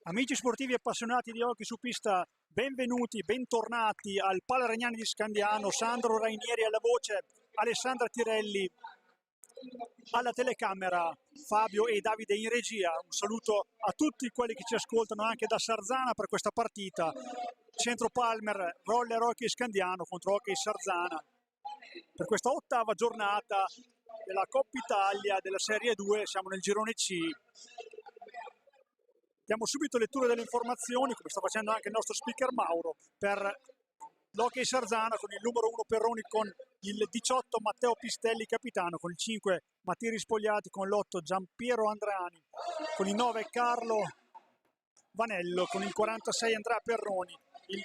Amici sportivi appassionati di hockey su pista, benvenuti, bentornati al Pala Regnani di Scandiano. Sandro Rainieri alla voce, Alessandra Tirelli alla telecamera, Fabio e Davide in regia. Un saluto a tutti quelli che ci ascoltano anche da Sarzana per questa partita. Centro Palmer, Roller Hockey Scandiano contro Hockey Sarzana. Per questa ottava giornata della Coppa Italia della Serie 2, siamo nel girone C. Diamo subito lettura delle informazioni, come sta facendo anche il nostro speaker Mauro, per l'Hockey Sarzana con il numero 1 Perroni, con il 18 Matteo Pistelli capitano, con il 5 Mattia Rispogliati, con l'8 Giampiero Andreani, con il 9 Carlo Vanello, con il 46 Andrea Perroni, il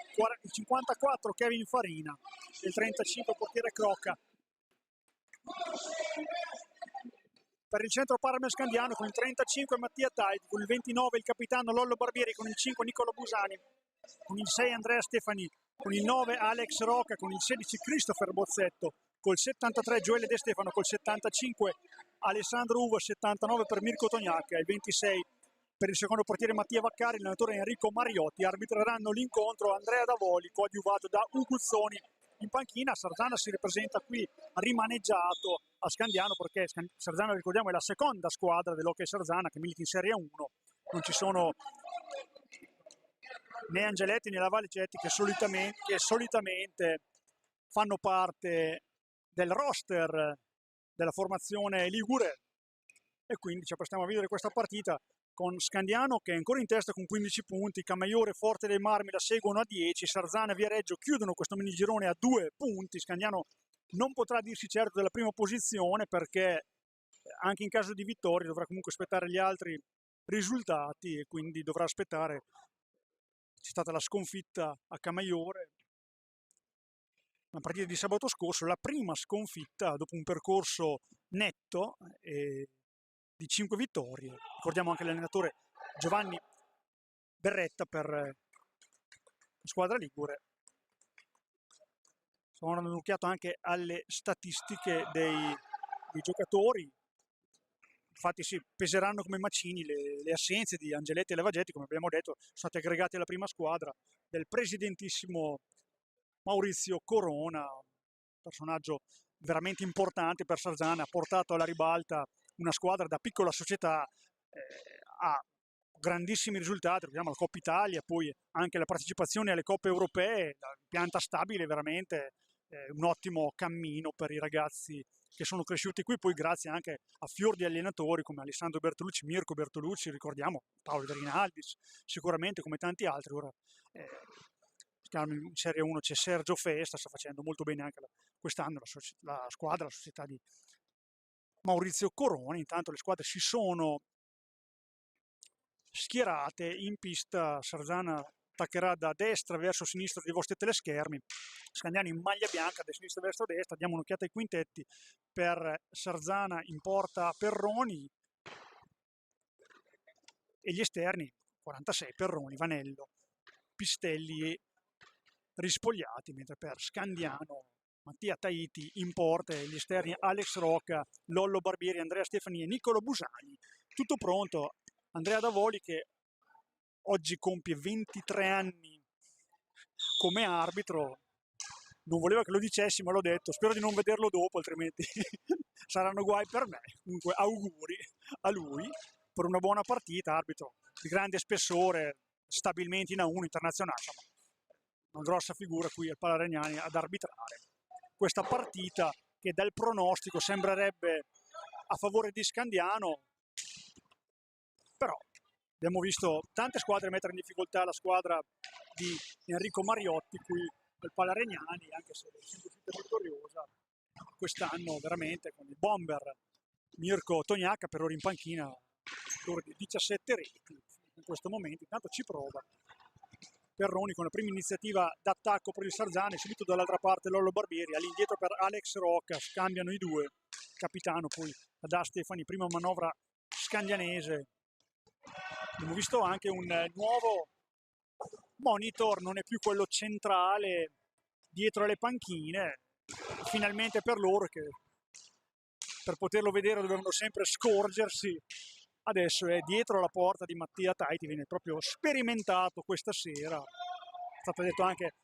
54 Kevin Farina, il 35 portiere Crocca. Per il centro Parma Scandiano con il 35 Mattia Taiti, con il 29 il capitano Lollo Barbieri, con il 5 Nicolo Busani, con il 6 Andrea Stefani, con il 9 Alex Roca, con il 16 Christopher Bozzetto, col 73 Gioele De Stefano, col 75 Alessandro Uva, 79 per Mirko Tognac, il 26 per il secondo portiere Mattia Vaccari, l'allenatore Enrico Mariotti. Arbitreranno l'incontro Andrea Davoli, coadiuvato da Uguzzoni. In panchina Sarzana si ripresenta qui rimaneggiato a Scandiano, perché Sarzana, ricordiamo, è la seconda squadra dell'Hockey Sarzana che milita in Serie 1. Non ci sono né Angeletti né Lavagetti che solitamente fanno parte del roster della formazione ligure, e quindi ci apprestiamo a vedere questa partita con Scandiano che è ancora in testa con 15 punti, Camaiore, Forte dei Marmi la seguono a 10, Sarzana e Viareggio chiudono questo minigirone a 2 punti. Scandiano non potrà dirsi certo della prima posizione, perché anche in caso di vittoria dovrà comunque aspettare gli altri risultati, e quindi dovrà aspettare. C'è stata la sconfitta a Camaiore, una partita di sabato scorso, la prima sconfitta dopo un percorso netto di 5 vittorie. Ricordiamo anche l'allenatore Giovanni Berretta per la squadra ligure. Sono dando un'occhiata anche alle statistiche dei giocatori. Infatti si peseranno come macini le assenze di Angeletti e Lavagetti, come abbiamo detto, sono stati aggregati alla prima squadra del presidentissimo Maurizio Corona, personaggio veramente importante per Sarzana, ha portato alla ribalta una squadra da piccola società a grandissimi risultati. Vediamo la Coppa Italia, poi anche la partecipazione alle Coppe Europee, la pianta stabile, veramente un ottimo cammino per i ragazzi che sono cresciuti qui, poi grazie anche a fior di allenatori come Alessandro Bertolucci, Mirko Bertolucci, ricordiamo Paolo De Rinaldis, sicuramente, come tanti altri. Ora in Serie 1 c'è Sergio Festa, sta facendo molto bene anche quest'anno la squadra, la società di Maurizio Corona. Intanto le squadre si sono schierate in pista. Sarzana attaccherà da destra verso sinistra dei vostri teleschermi, Scandiano in maglia bianca, da sinistra verso destra. Diamo un'occhiata ai quintetti. Per Sarzana in porta Perroni e gli esterni 46 Perroni, Vanello, Pistelli e Rispogliati, mentre per Scandiano Mattia Taiti in porta e gli esterni Alex Rocca, Lollo Barbieri, Andrea Stefani e Nicolo Busani. Tutto pronto. Andrea Davoli, che oggi compie 23 anni come arbitro, non voleva che lo dicessi, ma l'ho detto. Spero di non vederlo dopo, altrimenti saranno guai per me. Comunque auguri a lui per una buona partita, arbitro di grande spessore, stabilmente in A1 internazionale, insomma, una grossa figura qui al Pala Regnani ad arbitrare questa partita che dal pronostico sembrerebbe a favore di Scandiano, però abbiamo visto tante squadre mettere in difficoltà la squadra di Enrico Mariotti qui al Pala Regnani, anche se è sempre uscita vittoriosa quest'anno veramente, con il bomber Mirko Tognac per ora in panchina, di 17 reti in questo momento. Intanto ci prova Perroni con la prima iniziativa d'attacco per il Sarzana, subito dall'altra parte Lollo Barbieri, all'indietro per Alex Rocca, scambiano i due, capitano poi da Stefani, prima manovra scandianese. Abbiamo visto anche un nuovo monitor, non è più quello centrale dietro alle panchine, finalmente per loro che per poterlo vedere dovevano sempre scorgersi. Adesso è dietro la porta di Mattia Taiti, viene proprio sperimentato questa sera. È stato detto anche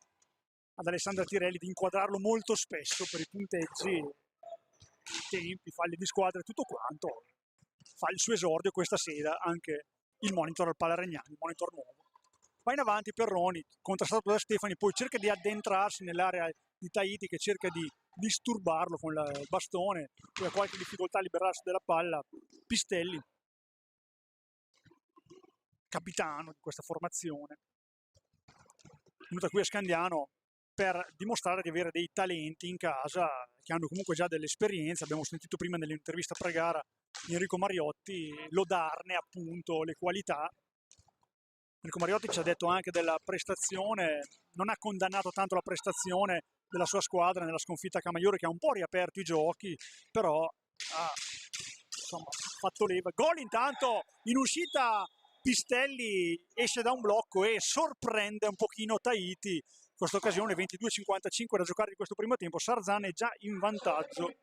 ad Alessandra Tirelli di inquadrarlo molto spesso per i punteggi, i tempi, falli di squadra e tutto quanto. Fa il suo esordio questa sera anche il monitor al Palaregnani, il monitor nuovo. Va in avanti Perroni, contrastato da Stefani, poi cerca di addentrarsi nell'area di Taiti che cerca di disturbarlo con il bastone, poi ha qualche difficoltà a liberarsi della palla. Pistelli, capitano di questa formazione, venuta qui a Scandiano per dimostrare di avere dei talenti in casa che hanno comunque già dell'esperienza. Abbiamo sentito prima nell'intervista pre-gara Enrico Mariotti lodarne appunto le qualità. Enrico Mariotti ci ha detto anche della prestazione, non ha condannato tanto la prestazione della sua squadra nella sconfitta a Camaiore, che ha un po' riaperto i giochi, però ha fatto leva. Gol intanto in uscita, Pistelli esce da un blocco e sorprende un pochino Taiti. In questa occasione 22:55 da giocare di questo primo tempo, Sarzana è già in vantaggio.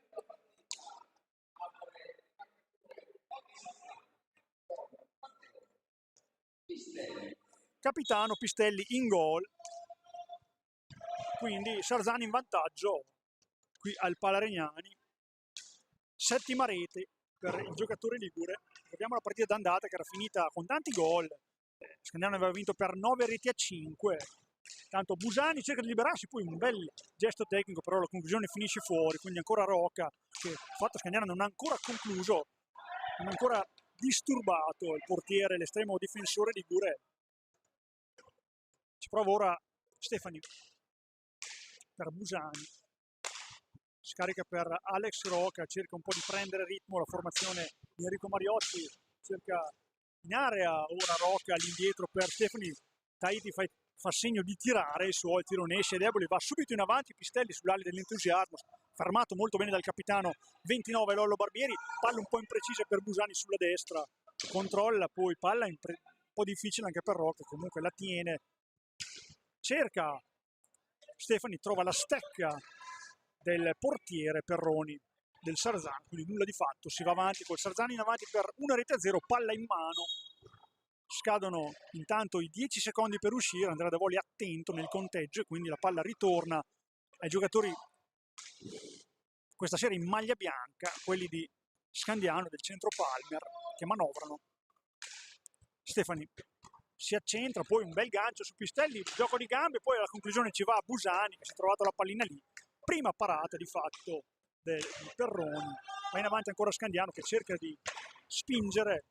Capitano Pistelli in gol, quindi Sarzana in vantaggio qui al Palaregnani. Settima rete per il giocatore ligure. Vediamo la partita d'andata che era finita con tanti gol. Scandiano aveva vinto per 9-5. Tanto Busani cerca di liberarsi, poi un bel gesto tecnico, però la conclusione finisce fuori, quindi ancora Rocca, che il fatto Scandiano non ha ancora concluso, non ha ancora disturbato il portiere, l'estremo difensore ligure. Ci prova ora Stefani per Busani, scarica per Alex Rocca, cerca un po' di prendere ritmo la formazione di Enrico Mariotti, cerca in area ora Rocca all'indietro per Stefani. Taiti fa segno di tirare, il suo tirone esce debole, va subito in avanti Pistelli sull'ali dell'entusiasmo, fermato molto bene dal capitano 29 Lollo Barbieri, palla un po' imprecisa per Busani sulla destra, controlla poi palla un po' difficile anche per Rocca, comunque la tiene, cerca Stefani, trova la stecca del portiere Perroni del Sarzana, quindi nulla di fatto, si va avanti col Sarzana in avanti per 1-0, palla in mano. Scadono intanto i 10 secondi per uscire, Andrea Davoli attento nel conteggio e quindi la palla ritorna ai giocatori questa sera in maglia bianca, quelli di Scandiano del centro Palmer, che manovrano. Stefani si accentra, poi un bel gancio su Pistelli, gioco di gambe, poi alla conclusione ci va Busani che si è trovato la pallina lì. Prima parata di fatto di Perroni, va in avanti ancora Scandiano che cerca di spingere.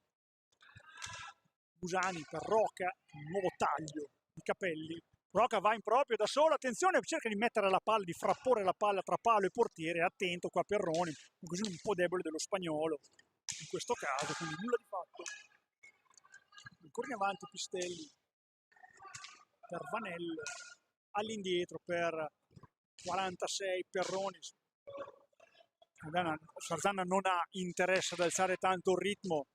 Busani per Rocca, un nuovo taglio di capelli. Rocca va in proprio da solo, attenzione, cerca di mettere la palla, di frapporre la palla tra palo e portiere, attento qua Perroni, così un po' debole dello spagnolo in questo caso, quindi nulla di fatto. Ancora in avanti Pistelli per Vanello, all'indietro per 46 Perroni. Sarzana non ha interesse ad alzare tanto il ritmo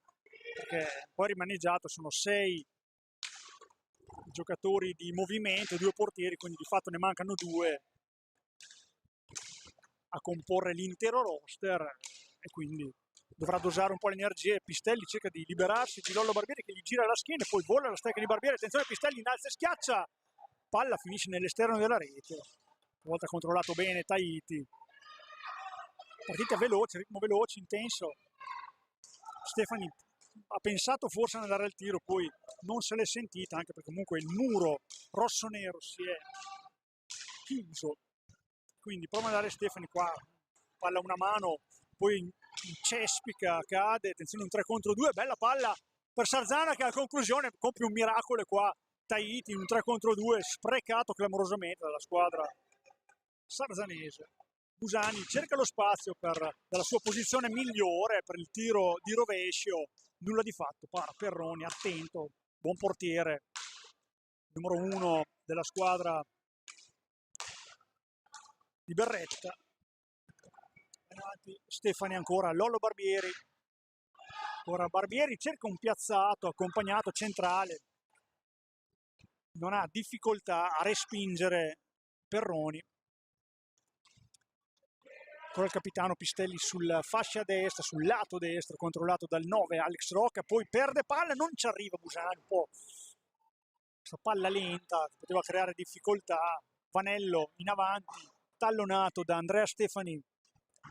perché poi rimaneggiato, sono 6 giocatori di movimento, 2 portieri, quindi di fatto ne mancano 2 a comporre l'intero roster e quindi dovrà dosare un po' le energie. Pistelli cerca di liberarsi di Lollo Barbieri che gli gira la schiena, poi vola la stecca di Barbieri, attenzione Pistelli innalza e schiaccia, palla finisce nell'esterno della rete, una volta controllato bene Taiti. Partita veloce, ritmo veloce, intenso. Stefani ha pensato forse ad andare al tiro, poi non se l'è sentita, anche perché comunque il muro rosso-nero si è chiuso. Quindi prova ad andare Stefani qua, palla una mano, poi cespica, cade, attenzione un 3 contro 2, bella palla per Sarzana che alla conclusione compie un miracolo e qua Taiti in un 3 contro 2 sprecato clamorosamente dalla squadra sarzanese. Busani cerca lo spazio dalla sua posizione migliore per il tiro di rovescio, nulla di fatto, para Perroni, attento, buon portiere, numero 1 della squadra di Berretta. Stefani ancora, Lollo Barbieri. Ora Barbieri cerca un piazzato accompagnato centrale, non ha difficoltà a respingere Perroni. Ancora il capitano Pistelli sul fascia destra, sul lato destro, controllato dal 9 Alex Rocca, poi perde palla, non ci arriva Busani, un po' questa palla lenta, poteva creare difficoltà. Vanello in avanti, tallonato da Andrea Stefani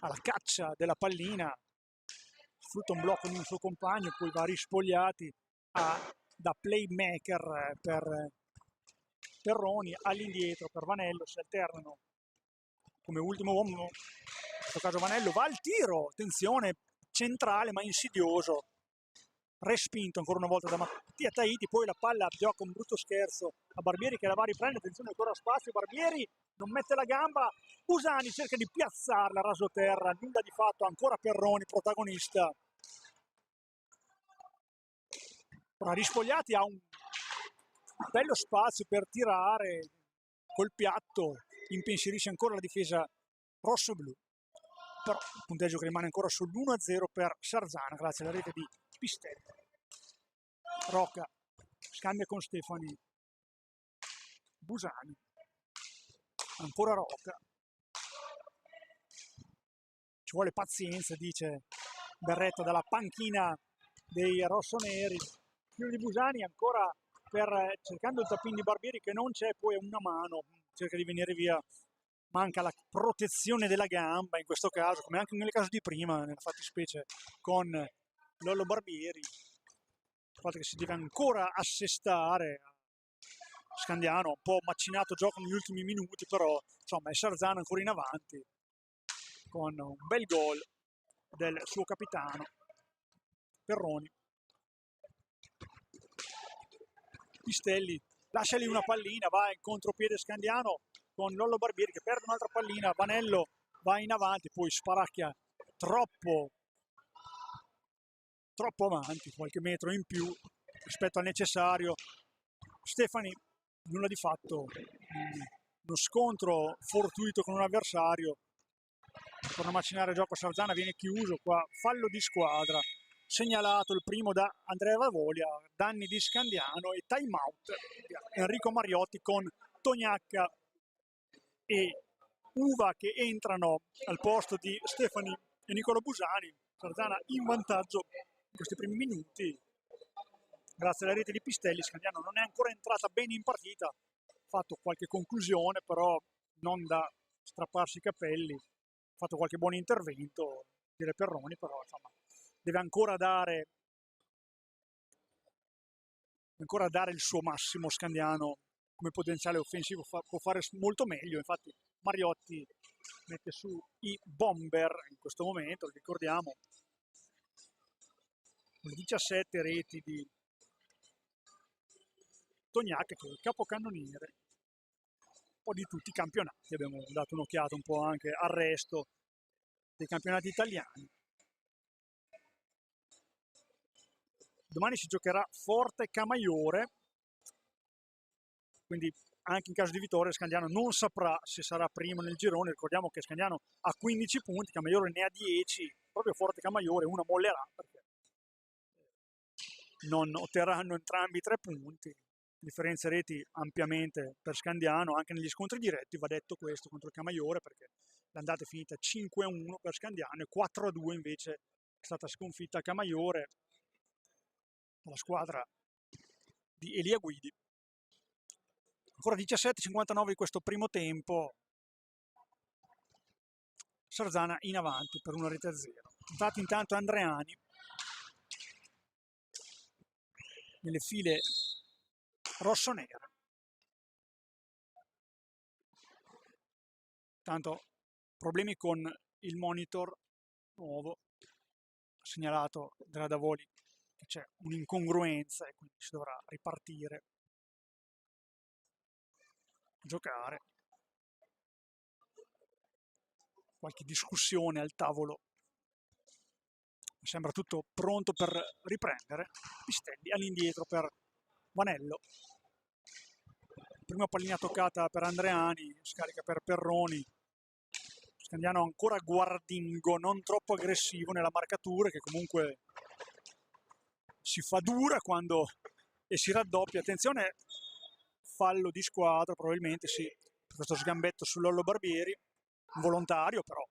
alla caccia della pallina, sfrutta un blocco di un suo compagno, poi va rispogliati da playmaker per Perroni, all'indietro per Vanello, si alternano come ultimo uomo. In questo caso Vanello va al tiro, attenzione, centrale ma insidioso, respinto ancora una volta da Mattia Tahiti, poi la palla gioca un brutto scherzo a Barbieri che la va a riprendere, attenzione ancora spazio, Barbieri non mette la gamba, Busani cerca di piazzarla a raso terra, nulla di fatto, ancora Perroni protagonista. Ora Rispogliati ha un bello spazio per tirare col piatto, impensierisce ancora la difesa rosso-blu, però il punteggio che rimane ancora sull'1-0 per Sarzana grazie alla rete di Pistelli. Rocca scambia con Stefani, Busani, ancora Rocca, ci vuole pazienza, dice Berretta dalla panchina dei rossoneri. Tiro di Busani ancora cercando il tapping di Barbieri che non c'è, poi una mano cerca di venire via, manca la protezione della gamba in questo caso, come anche nel caso di prima, nella fattispecie con Lollo Barbieri. Il fatto che si deve ancora assestare. Scandiano un po' macinato gioco negli ultimi minuti, però insomma è Sarzana ancora in avanti con un bel gol del suo capitano Perroni. Pistelli lascia lì una pallina, va in contropiede Scandiano con Lollo Barbieri che perde un'altra pallina, Vanello va in avanti, poi sparacchia troppo avanti, qualche metro in più rispetto al necessario. Stefani nulla di fatto, uno scontro fortuito con un avversario, per non macinare il gioco Sarzana viene chiuso qua, fallo di squadra segnalato il primo da Andrea Vavolia, danni di Scandiano e time out Enrico Mariotti con Tognacca e Uva che entrano al posto di Stefani e Nicola Busani. Sarzana in vantaggio in questi primi minuti grazie alla rete di Pistelli. Scandiano non è ancora entrata bene in partita, ha fatto qualche conclusione però non da strapparsi i capelli, ha fatto qualche buon intervento, dire Perroni, però insomma deve ancora dare il suo massimo Scandiano come potenziale offensivo, può fare molto meglio, infatti Mariotti mette su i bomber in questo momento, lo ricordiamo, le 17 reti di Tognacca che è il capocannoniere un po' di tutti i campionati, abbiamo dato un'occhiata un po' anche al resto dei campionati italiani. Domani si giocherà Forte Camaiore, quindi anche in caso di vittoria Scandiano non saprà se sarà primo nel girone. Ricordiamo che Scandiano ha 15 punti, Camaiore ne ha 10, proprio Forte Camaiore una mollerà perché non otterranno entrambi 3 punti. Differenze reti ampiamente per Scandiano, anche negli scontri diretti va detto questo contro il Camaiore, perché l'andata è finita 5-1 per Scandiano e 4-2 invece è stata sconfitta a Camaiore dalla squadra di Elia Guidi. Ancora 17-59 di questo primo tempo, Sarzana in avanti per una rete a 0. Infatti intanto Andreani nelle file rossonere. Tanto problemi con il monitor nuovo, ha segnalato Gradavoli che c'è un'incongruenza e quindi si dovrà ripartire, giocare. Qualche discussione al tavolo. Sembra tutto pronto per riprendere. Pistelli all'indietro per Vanello. prima pallina toccata per Andreani, scarica per Perroni. Scandiano ancora guardingo, non troppo aggressivo nella marcatura, che comunque si fa dura quando e si raddoppia. Attenzione, fallo di squadra probabilmente, sì, questo sgambetto su Lollo Barbieri, volontario però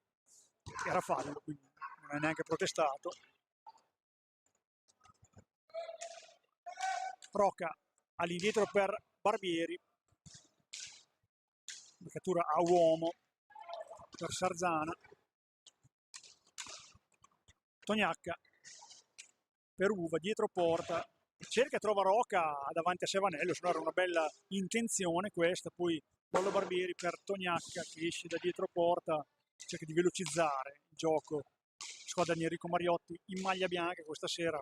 era fallo, quindi non è neanche protestato. Roca all'indietro per Barbieri, marcatura a uomo per Sarzana. Tognacca per Uva, dietro porta, cerca e trova Roca davanti a Sevanello, se no era una bella intenzione questa. Poi Lollo Barbieri per Tognacca che esce da dietro porta, cerca di velocizzare il gioco. Squadra di Enrico Mariotti in maglia bianca questa sera.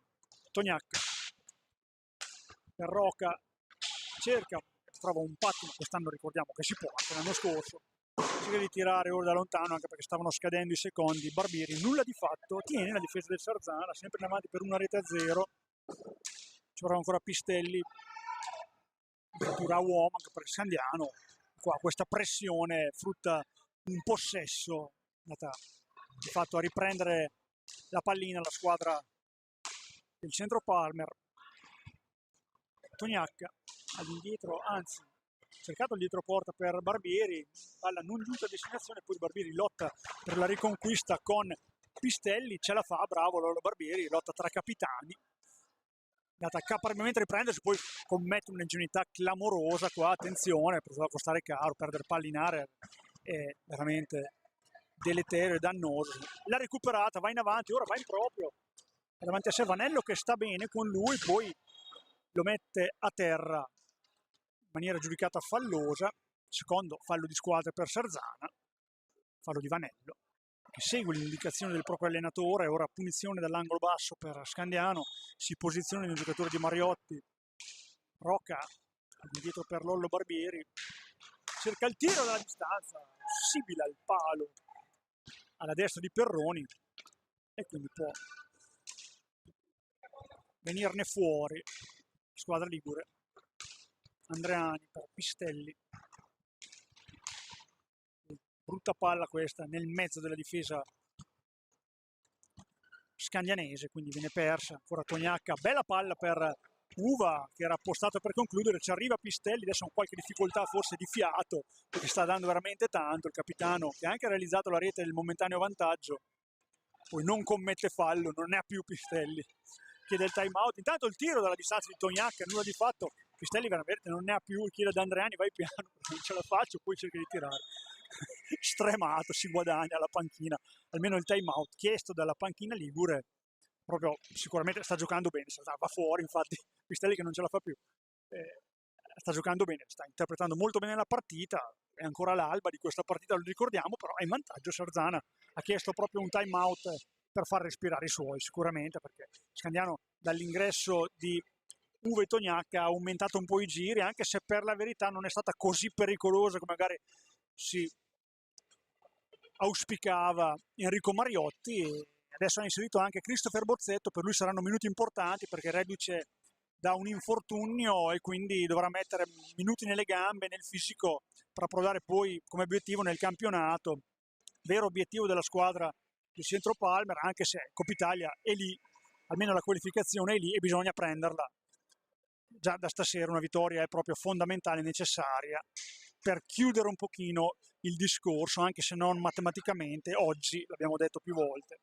Tognacca per Roca, cerca, trova un pattino, quest'anno ricordiamo che si può, anche l'anno scorso, cerca di tirare ora da lontano anche perché stavano scadendo i secondi. Barbieri nulla di fatto, tiene la difesa del Sarzana, sempre in avanti per 1-0. Ci vorrà ancora Pistelli, addirittura a uomo anche per Scandiano. Qua questa pressione frutta un possesso, andata di fatto a riprendere la pallina la squadra del Centro Palmer. Tognacca all'indietro, anzi cercato il dietro porta per Barbieri, palla non giunta a destinazione, poi Barbieri lotta per la riconquista con Pistelli, ce la fa, bravo Lollo Barbieri, lotta tra capitani, andata caparbiamente a riprendersi, poi commette un'ingenuità clamorosa qua, attenzione, poteva costare caro, perdere palla in area è veramente deleterio e dannoso. L'ha recuperata, va in avanti, ora va in proprio, è davanti a Sevanello che sta bene con lui, poi lo mette a terra in maniera giudicata fallosa. Secondo fallo di squadra per Sarzana, fallo di Vanello che segue l'indicazione del proprio allenatore. Ora punizione dall'angolo basso per Scandiano, si posiziona il giocatore di Mariotti. Roca indietro per Lollo Barbieri, cerca il tiro dalla distanza, possibile al palo alla destra di Perroni e quindi può venirne fuori squadra ligure. Andreani per Pistelli, brutta palla questa nel mezzo della difesa scandianese, quindi viene persa. Ancora Tognacca, bella palla per Uva che era appostata per concludere, ci arriva Pistelli, adesso ha qualche difficoltà forse di fiato perché sta dando veramente tanto il capitano, che ha anche realizzato la rete del momentaneo vantaggio, poi non commette fallo, non ne ha più Pistelli, chiede il time out. Intanto il tiro dalla distanza di Tognacca, nulla di fatto, Pistelli veramente non ne ha più, chiede ad Andreani vai piano, non ce la faccio, poi cerca di tirare. Stremato, si guadagna alla panchina almeno il time out chiesto dalla panchina ligure, proprio sicuramente sta giocando bene, va fuori infatti Pistelli che non ce la fa più, sta giocando bene, sta interpretando molto bene la partita, è ancora all'alba di questa partita, lo ricordiamo, però è in vantaggio Sarzana, ha chiesto proprio un time out per far respirare i suoi sicuramente, perché Scandiano dall'ingresso di Uva e Tognacca ha aumentato un po' i giri, anche se per la verità non è stata così pericolosa come magari si auspicava Enrico Mariotti. E adesso ha inserito anche Christopher Bozzetto, per lui saranno minuti importanti perché reduce da un infortunio e quindi dovrà mettere minuti nelle gambe, nel fisico, per approdare poi come obiettivo nel campionato, vero obiettivo della squadra del Centro Palmer, anche se Coppa Italia è lì, almeno la qualificazione è lì e bisogna prenderla. Già da stasera una vittoria è proprio fondamentale, necessaria per chiudere un pochino il discorso, anche se non matematicamente, oggi l'abbiamo detto più volte.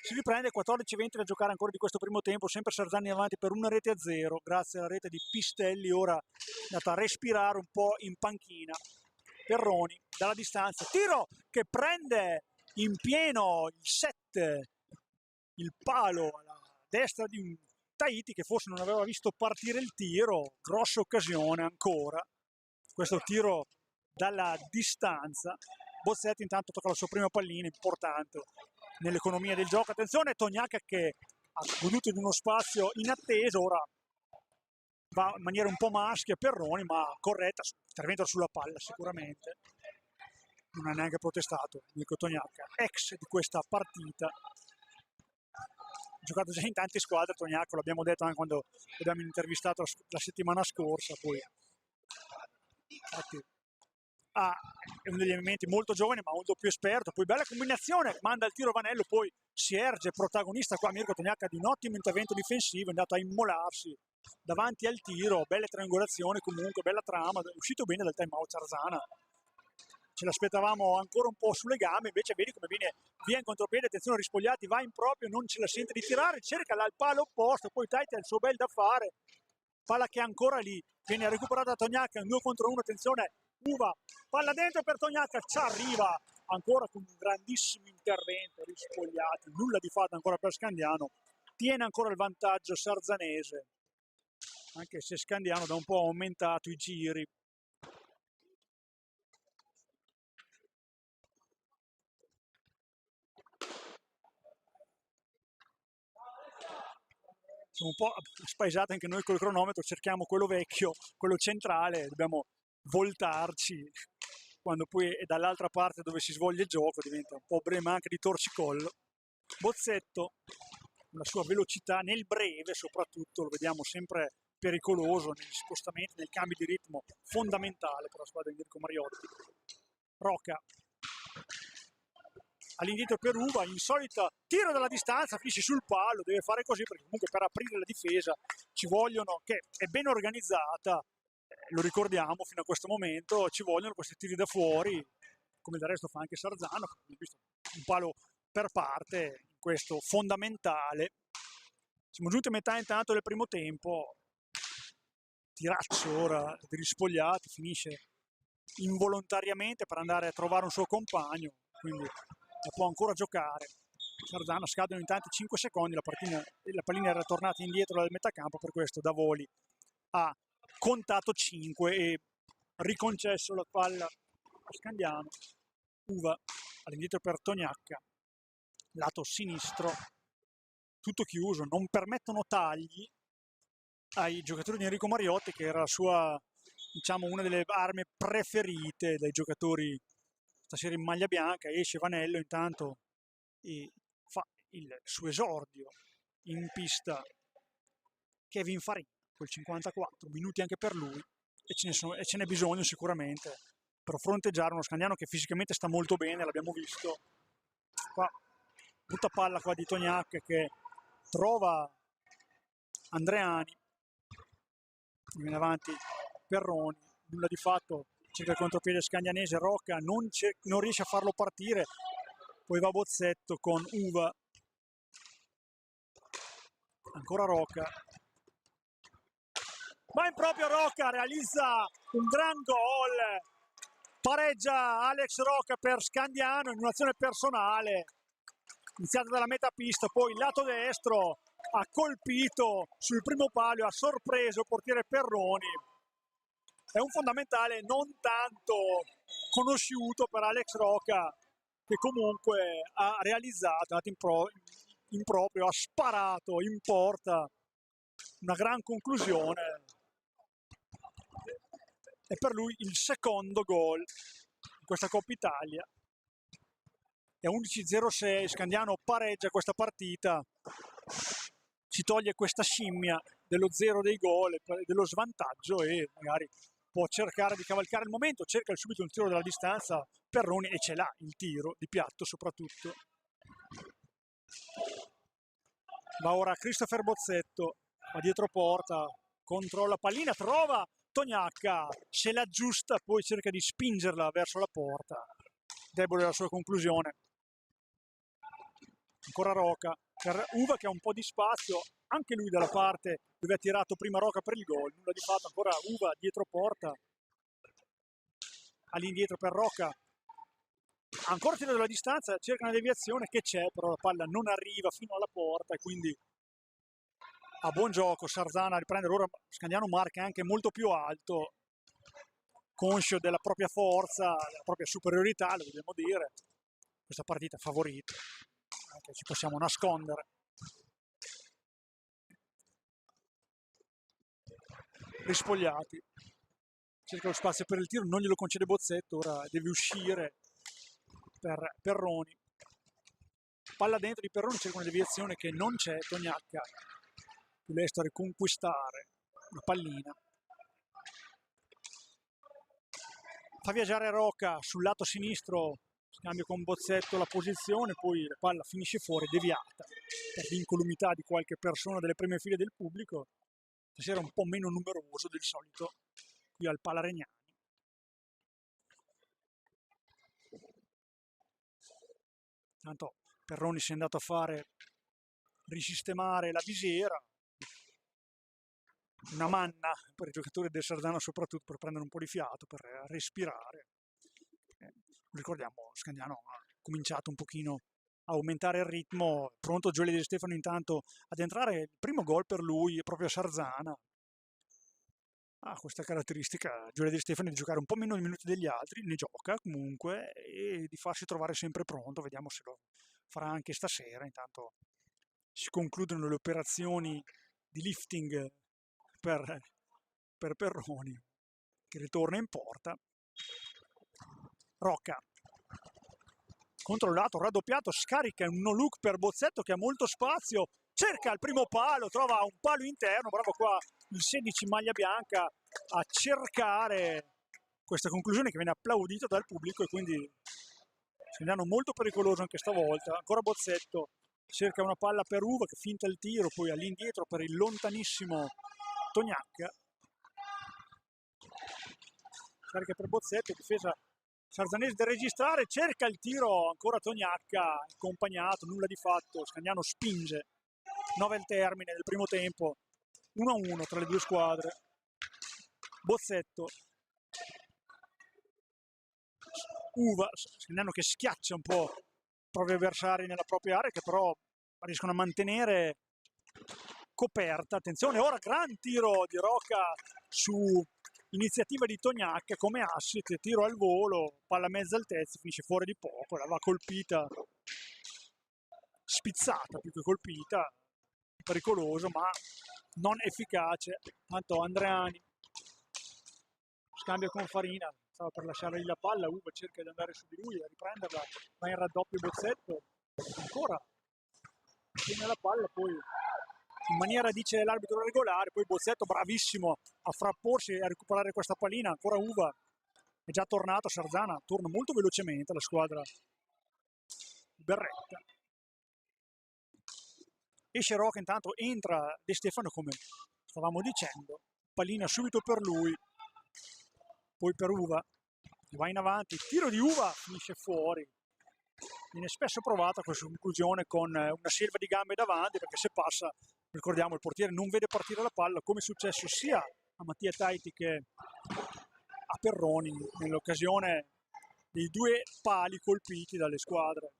Si riprende 14-20 da giocare ancora di questo primo tempo, sempre Sarzani avanti per 1-0, grazie alla rete di Pistelli, ora è andata a respirare un po' in panchina. Perroni dalla distanza, tiro che prende in pieno il set, il palo alla destra di un Tahiti che forse non aveva visto partire il tiro, grossa occasione ancora, questo tiro dalla distanza. Bozzetti intanto tocca la sua prima pallina, importante nell'economia del gioco. Attenzione Tognacca che ha goduto di uno spazio inatteso, ora va in maniera un po' maschia Perroni, ma corretta, intervento sulla palla sicuramente, non ha neanche protestato Nico Tognacca, ex di questa partita. giocato già in tante squadre Toniacco, l'abbiamo detto anche quando l'abbiamo intervistato la settimana scorsa, poi infatti è uno degli elementi molto giovane ma molto più esperto, poi bella combinazione, manda il tiro Vanello, poi si erge, protagonista qua Mirko Toniacca di un ottimo intervento difensivo, è andato a immolarsi davanti al tiro, belle triangolazioni comunque, bella trama, è uscito bene dal time out Sarzana, ce l'aspettavamo ancora un po' sulle gambe, invece vedi come viene via in contropiede, attenzione Rispogliati, va in proprio, non ce la sente di tirare, cerca il palo opposto, poi Taiti ha il suo bel da fare, palla che è ancora lì, viene recuperata da Toniacca, 2 contro 1, attenzione, Uva, palla dentro per Toniacca, ci arriva ancora con un grandissimo intervento, Rispogliati, nulla di fatto ancora per Scandiano, tiene ancora il vantaggio sarzanese, anche se Scandiano da un po' ha aumentato i giri. Siamo un po' spaesati anche noi col cronometro, cerchiamo quello vecchio, quello centrale, dobbiamo voltarci quando poi è dall'altra parte dove si svolge il gioco, diventa un po' problema anche di torcicollo. Bozzetto, la sua velocità nel breve soprattutto, lo vediamo sempre pericoloso negli spostamenti, nel cambio di ritmo, fondamentale per la squadra di Enrico Mariotti. Rocca all'indietro per Uva, insolita tiro dalla distanza, finisce sul palo, deve fare così perché comunque per aprire la difesa ci vogliono, che è ben organizzata, lo ricordiamo fino a questo momento, ci vogliono questi tiri da fuori, come del resto fa anche Sarzano, visto un palo per parte, in questo fondamentale. Siamo giunti a metà intanto del primo tempo, tiraccio ora di Rispogliati, finisce involontariamente per andare a trovare un suo compagno, quindi la può ancora giocare. Sarzano, scadono in tanti 5 secondi, la pallina era tornata indietro dal metacampo, per questo Davoli ha contato 5 e riconcesso la palla a Scandiano. Uva all'indietro per Toniacca, lato sinistro, tutto chiuso, non permettono tagli ai giocatori di Enrico Mariotti, che era la sua, diciamo, una delle armi preferite dai giocatori stasera in maglia bianca. Esce Vanello intanto e fa il suo esordio in pista Kevin Farina, quel 54 minuti anche per lui, e ce n'è bisogno sicuramente per fronteggiare uno Scandiano che fisicamente sta molto bene, l'abbiamo visto qua, tutta palla qua di Toniacca che trova Andreani, viene avanti Perroni, nulla di fatto, cerca il contropiede scandianese, Rocca non riesce a farlo partire, poi va Bozzetto con Uva, ancora Rocca, ma in proprio Rocca realizza un gran gol, pareggia Alex Rocca per Scandiano in un'azione personale iniziata dalla metà pista, poi il lato destro ha colpito sul primo palo, ha sorpreso il portiere Perroni. È un fondamentale non tanto conosciuto per Alex Rocca, che comunque ha realizzato, è andato in proprio, ha sparato in porta, una gran conclusione. E per lui il secondo gol in questa Coppa Italia. È 11-06, Scandiano pareggia questa partita, si toglie questa scimmia dello zero dei gol, dello svantaggio, e magari può cercare di cavalcare il momento, cerca subito il tiro dalla distanza, Perroni, e ce l'ha il tiro di piatto soprattutto. Va ora Christopher Bozzetto, va dietro porta, controlla pallina, trova Toniacca, se l'aggiusta, poi cerca di spingerla verso la porta, debole la sua conclusione. Ancora Rocca per Uva che ha un po' di spazio, anche lui dalla parte dove ha tirato prima Rocca per il gol, nulla di fatto, ancora Uva dietro porta, all'indietro per Rocca, ancora tiro dalla distanza, cerca una deviazione che c'è, però la palla non arriva fino alla porta e quindi a buon gioco Sarzana a riprendere. Ora Scandiano marca anche molto più alto, conscio della propria forza, della propria superiorità, lo dobbiamo dire, questa partita favorita, che ci possiamo nascondere. Rispogliati, cerca lo spazio per il tiro, non glielo concede Bozzetto, ora deve uscire per Perroni, palla dentro di Perroni, cerca una deviazione che non c'è, Tognacca più lesto a riconquistare la pallina, fa viaggiare Rocca sul lato sinistro, scambio con Bozzetto la posizione, poi la palla finisce fuori, deviata per l'incolumità di qualche persona delle prime file del pubblico, stasera un po' meno numeroso del solito qui al Pala Regnani. Tanto Perroni si è andato a risistemare la visiera, una manna per i giocatori del Sardana, soprattutto per prendere un po' di fiato, per respirare. Ricordiamo, Scandiano ha cominciato un pochino a aumentare il ritmo, pronto Giulio Di Stefano intanto ad entrare, il primo gol per lui è proprio a Sarzana. Ha questa caratteristica Giulio Di Stefano di giocare un po' meno di minuti degli altri, ne gioca comunque e di farsi trovare sempre pronto, vediamo se lo farà anche stasera. Intanto si concludono le operazioni di lifting per Perroni, che ritorna in porta. Rocca controllato, raddoppiato, scarica un no look per Bozzetto che ha molto spazio, cerca il primo palo, trova un palo interno, bravo qua il 16 maglia bianca a cercare questa conclusione che viene applaudita dal pubblico e quindi segnano molto pericoloso anche stavolta. Ancora Bozzetto cerca una palla per Uva che finta il tiro, poi all'indietro per il lontanissimo Tognacca, carica per Bozzetto, difesa Sarzanese da registrare, cerca il tiro ancora Tognacca, accompagnato, nulla di fatto, Scandiano spinge, 9 al termine del primo tempo, 1-1 tra le due squadre. Bozzetto, Uva, Scandiano che schiaccia un po' i propri avversari nella propria area, che però riescono a mantenere coperta. Attenzione, ora gran tiro di Rocca su iniziativa di Tognacca come assist, tiro al volo, palla a mezza altezza, finisce fuori di poco, la va colpita, spizzata più che colpita, pericoloso ma non efficace. Tanto Andreani scambia con Farina, stava per lasciargli la palla, Uva cerca di andare su di lui a riprenderla, va in raddoppio Bozzetto, ancora tiene la palla, poi in maniera dice l'arbitro regolare, poi Bozzetto bravissimo a frapporsi e a recuperare questa pallina, ancora Uva è già tornato, Sarzana torna molto velocemente la squadra di Berretta. Esce Rocca, intanto entra De Stefano come stavamo dicendo, pallina subito per lui, poi per Uva che va in avanti, tiro di Uva finisce fuori, viene spesso provata questa conclusione con una selva di gambe davanti, perché se passa, ricordiamo, il portiere non vede partire la palla, come è successo sia a Mattia Taiti che a Perroni nell'occasione dei due pali colpiti dalle squadre.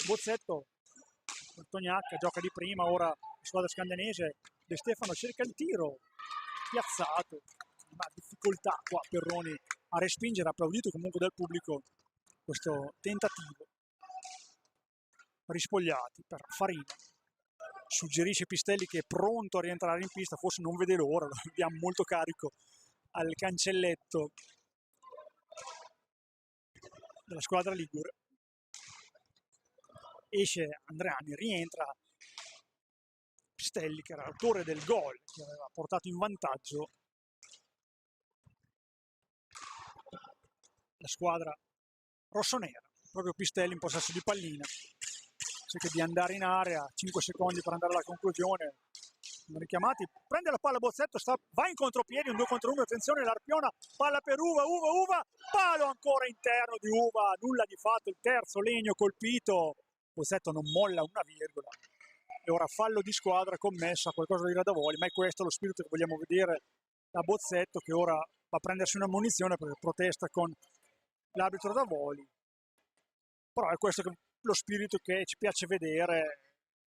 Bozzetto, Tognacca gioca di prima, ora la squadra scandanese, De Stefano cerca il tiro, piazzato, ma difficoltà qua Perroni a respingere, applaudito comunque dal pubblico questo tentativo. Rispogliati per Farina, suggerisce Pistelli che è pronto a rientrare in pista, forse non vede l'ora, lo vediamo molto carico al cancelletto della squadra ligure. Esce Andreani, rientra Pistelli che era l'autore del gol che aveva portato in vantaggio la squadra rossonera. Proprio Pistelli in possesso di pallina, cerca di andare in area, 5 secondi per andare alla conclusione, richiamati, prende la palla Bozzetto, va in contropiedi, un 2 contro 1, attenzione l'Arpiona, palla per Uva, palo ancora interno di Uva, nulla di fatto, il terzo legno colpito, Bozzetto non molla una virgola, e ora fallo di squadra commesso, qualcosa di Radavoli, ma è questo lo spirito che vogliamo vedere da Bozzetto, che ora va a prendersi una munizione perché protesta con l'arbitro Radavoli, però è questo lo spirito che ci piace vedere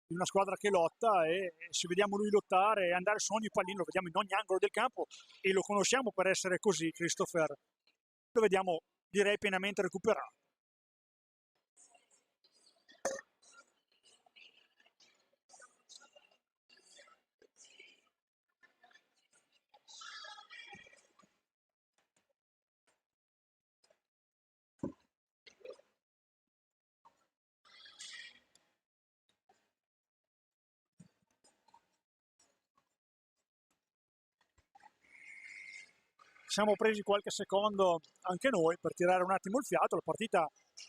di una squadra che lotta, e se vediamo lui lottare e andare su ogni pallino, lo vediamo in ogni angolo del campo e lo conosciamo per essere così, Christopher, lo vediamo direi pienamente recuperato. siamo presi qualche secondo anche noi per tirare un attimo il fiato. La partita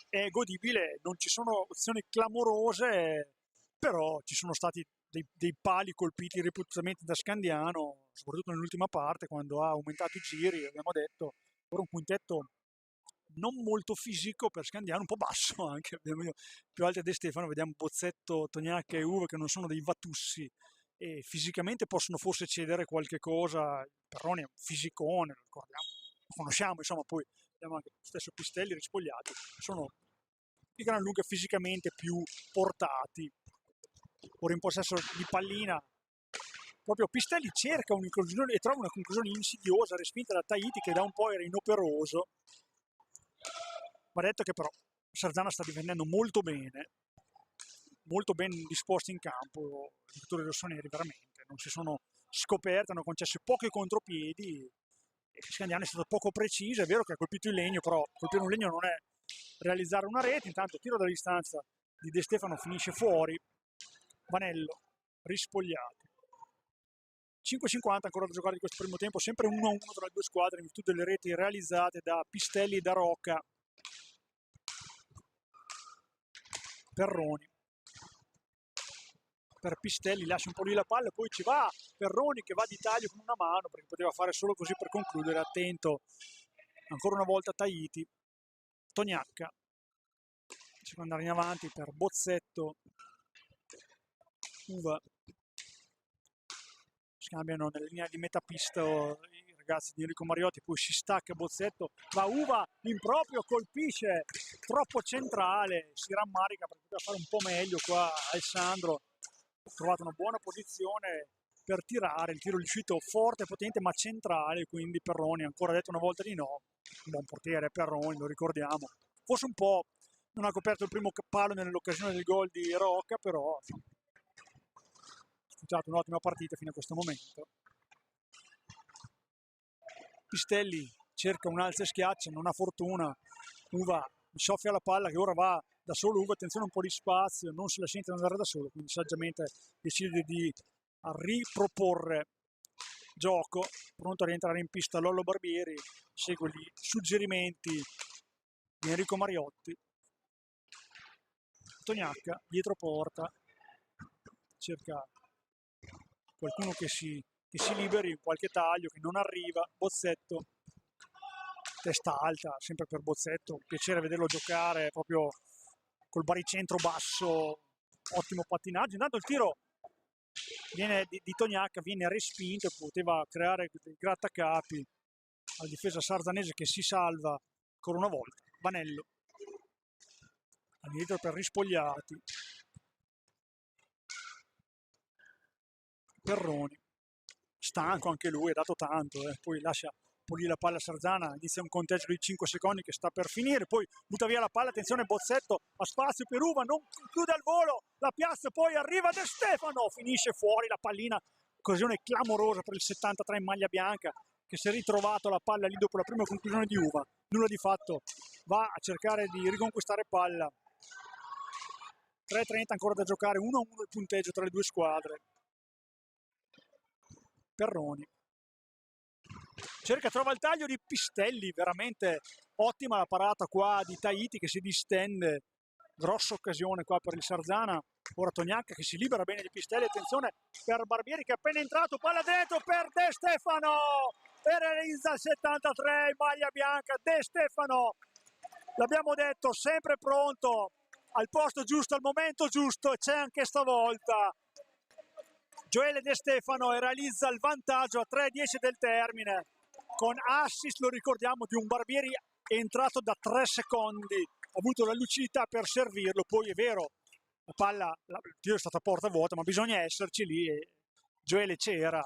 è godibile, non ci sono azioni clamorose, però ci sono stati dei pali colpiti ripetutamente da Scandiano, soprattutto nell'ultima parte quando ha aumentato i giri. Abbiamo detto ora un quintetto non molto fisico per Scandiano, un po' basso anche, abbiamo più alti a De Stefano, vediamo Bozzetto, Tognacca e Uve che non sono dei vatussi e fisicamente possono forse cedere qualche cosa. Perroni è un fisicone, lo ricordiamo, lo conosciamo, insomma. Poi abbiamo anche lo stesso Pistelli, Rispogliati, sono di gran lunga fisicamente più portati. Ora in possesso di pallina proprio Pistelli cerca un'inclusione e trova una conclusione insidiosa respinta da Tahiti, che da un po' era inoperoso. Va detto che però Sarzana sta difendendo molto bene, molto ben disposti in campo i giocatori rossoneri, veramente non si sono scoperti, hanno concesso pochi contropiedi e Scandiano è stato poco preciso. È vero che ha colpito il legno, però colpire un legno non è realizzare una rete. Intanto tiro da distanza di De Stefano finisce fuori. Vanello, Rispogliati, 5,50 ancora da giocare di questo primo tempo, sempre 1-1 tra le due squadre in virtù delle reti realizzate da Pistelli e da Rocca. Perroni per Pistelli, lascia un po' lì la palla, poi ci va Perroni che va di taglio con una mano perché poteva fare solo così per concludere. Attento ancora una volta Tahiti. Tognacca si può andare in avanti per Bozzetto, Uva, scambiano nella linea di metapista i ragazzi di Enrico Mariotti, poi si stacca Bozzetto, va Uva in proprio, colpisce troppo centrale, si rammarica perché poteva fare un po' meglio qua Alessandro. Ha trovato una buona posizione per tirare, il tiro è uscito forte, potente ma centrale, quindi Perroni ancora detto una volta di no. Un buon portiere Perroni, lo ricordiamo, forse un po' non ha coperto il primo palo nell'occasione del gol di Rocca, però ha sfruttato un'ottima partita fino a questo momento. Pistelli cerca un alza e schiaccia, non ha fortuna, Uva soffia la palla che ora va da solo, Uva attenzione un po' di spazio, non se la sente andare da solo, quindi saggiamente decide di riproporre gioco, pronto a rientrare in pista Lollo Barbieri, segue gli suggerimenti di Enrico Mariotti. Tognacca dietro porta, cerca qualcuno che si liberi, qualche taglio che non arriva. Bozzetto, testa alta sempre per Bozzetto, piacere vederlo giocare proprio col baricentro basso, ottimo pattinaggio. Intanto il tiro viene di Tognacca viene respinto, poteva creare dei grattacapi alla difesa sarzanese che si salva ancora una volta. Vanello all'indietro per Rispogliati, Perroni stanco anche lui, ha dato tanto, poi lascia pulire la palla a Sarzana, inizia un conteggio di 5 secondi che sta per finire, poi butta via la palla, attenzione Bozzetto, ha spazio per Uva, non chiude al volo la piazza, poi arriva De Stefano, finisce fuori la pallina, occasione clamorosa per il 73 in maglia bianca che si è ritrovato la palla lì dopo la prima conclusione di Uva, nulla di fatto, va a cercare di riconquistare palla. 3,30 ancora da giocare, 1-1 il punteggio tra le due squadre. Perroni cerca, trova il taglio di Pistelli, veramente ottima la parata qua di Tahiti che si distende, grossa occasione qua per il Sarzana. Ora Tognacca che si libera bene di Pistelli, attenzione per Barbieri che è appena entrato, palla dentro per De Stefano e realizza il 73 in maglia bianca. De Stefano, l'abbiamo detto, sempre pronto al posto giusto, al momento giusto, e c'è anche stavolta Gioele De Stefano e realizza il vantaggio a 3:10 del termine con assist, lo ricordiamo, di un Barbieri entrato da 3 secondi, ha avuto la lucidità per servirlo. Poi è vero, la palla, il tiro è stato a porta vuota, ma bisogna esserci lì e Gioele c'era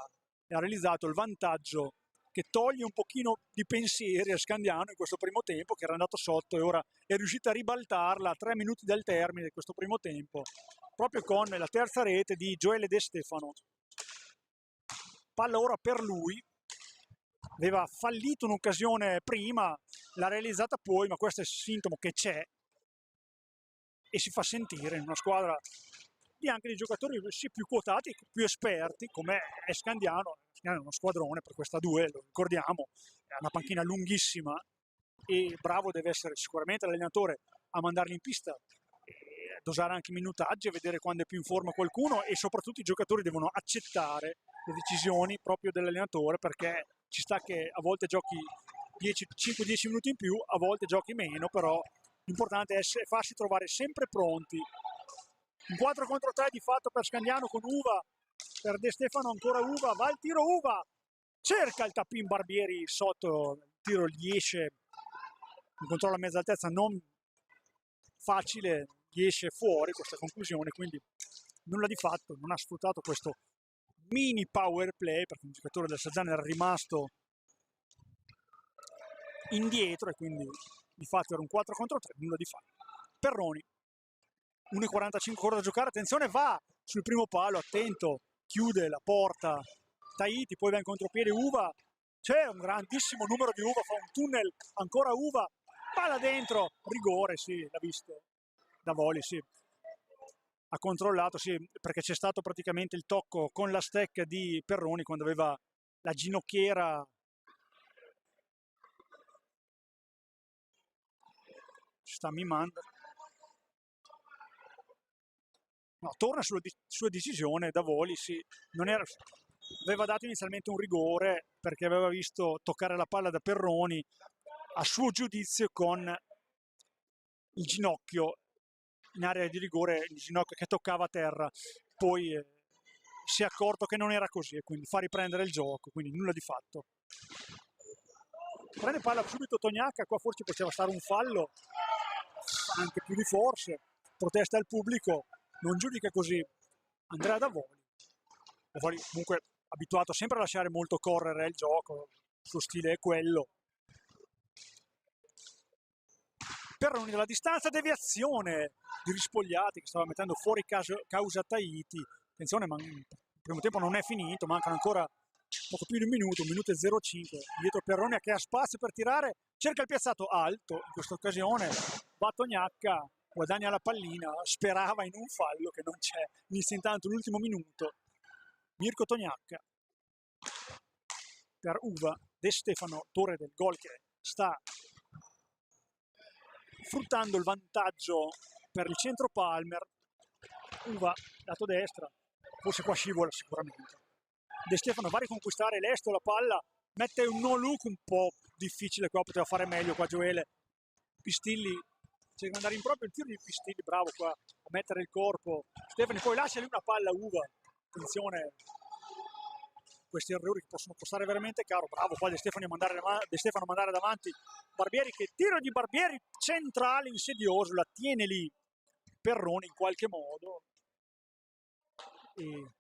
e ha realizzato il vantaggio che toglie un pochino di pensieri a Scandiano in questo primo tempo, che era andato sotto e ora è riuscito a ribaltarla a 3 minuti dal termine di questo primo tempo, proprio con la terza rete di Gioele De Stefano. Palla ora per lui, aveva fallito un'occasione prima, l'ha realizzata poi, ma questo è il sintomo che c'è e si fa sentire in una squadra di anche di giocatori sì, più quotati, più esperti, come è Scandiano. Scandiano è uno squadrone per questa due, lo ricordiamo, è una panchina lunghissima e bravo deve essere sicuramente l'allenatore a mandarli in pista, dosare anche i minutaggi e vedere quando è più in forma qualcuno, e soprattutto i giocatori devono accettare le decisioni proprio dell'allenatore, perché ci sta che a volte giochi 5-10 minuti in più, a volte giochi meno, però l'importante è farsi trovare sempre pronti. Un 4 contro 3 di fatto per Scandiano con Uva, per De Stefano ancora Uva, va il tiro Uva, cerca il tappin Barbieri sotto, il tiro gli esce, un controllo a mezza altezza non facile, gli esce fuori questa conclusione, quindi nulla di fatto, non ha sfruttato questo mini power play perché un giocatore del Sazzano era rimasto indietro e quindi di fatto era un 4 contro 3, nulla di fatto. Perroni, 1,45 ancora da giocare, attenzione, va sul primo palo, attento, chiude la porta Tahiti, poi va in contropiede Uva, c'è un grandissimo numero di Uva, fa un tunnel, ancora Uva, palla dentro, rigore, sì, l'ha visto da Voli, sì, ha controllato, sì, perché c'è stato praticamente il tocco con la stecca di Perroni quando aveva la ginocchiera, ci sta mimando. No, torna sulla sua decisione da Voli, sì, non era, aveva dato inizialmente un rigore perché aveva visto toccare la palla da Perroni, a suo giudizio con il ginocchio in area di rigore, il ginocchio che toccava a terra, poi si è accorto che non era così e quindi fa riprendere il gioco, quindi nulla di fatto. Prende palla subito Tognacca, qua forse poteva stare un fallo, anche più di forse, protesta il pubblico, non giudica così Andrea Davoli. Davoli comunque abituato sempre a lasciare molto correre il gioco, il suo stile è quello. Perroni dalla distanza, deviazione di Rispogliati che stava mettendo fuori causa Tahiti. Attenzione, ma il primo tempo non è finito, mancano ancora poco più di un minuto e 05. Dietro Perroni che ha spazio per tirare, cerca il piazzato alto, in questa occasione va Tognacca, guadagna la pallina, sperava in un fallo che non c'è, inizia intanto l'ultimo minuto. Mirko Tognacca per Uva, De Stefano, torre del gol che sta sfruttando il vantaggio per il centro Palmer. Uva lato destra, forse qua scivola sicuramente. De Stefano va a riconquistare Lesto la palla, mette un no look un po' difficile qua, poteva fare meglio qua Gioele. Pistilli c'è che andare in proprio il tiro di Pistilli, bravo qua a mettere il corpo. Stefani poi lascia lì una palla Uva, attenzione, questi errori che possono costare veramente caro. Bravo qua De Stefano a mandare davanti Barbieri, che tiro di Barbieri centrale insidioso, la tiene lì Perroni in qualche modo, e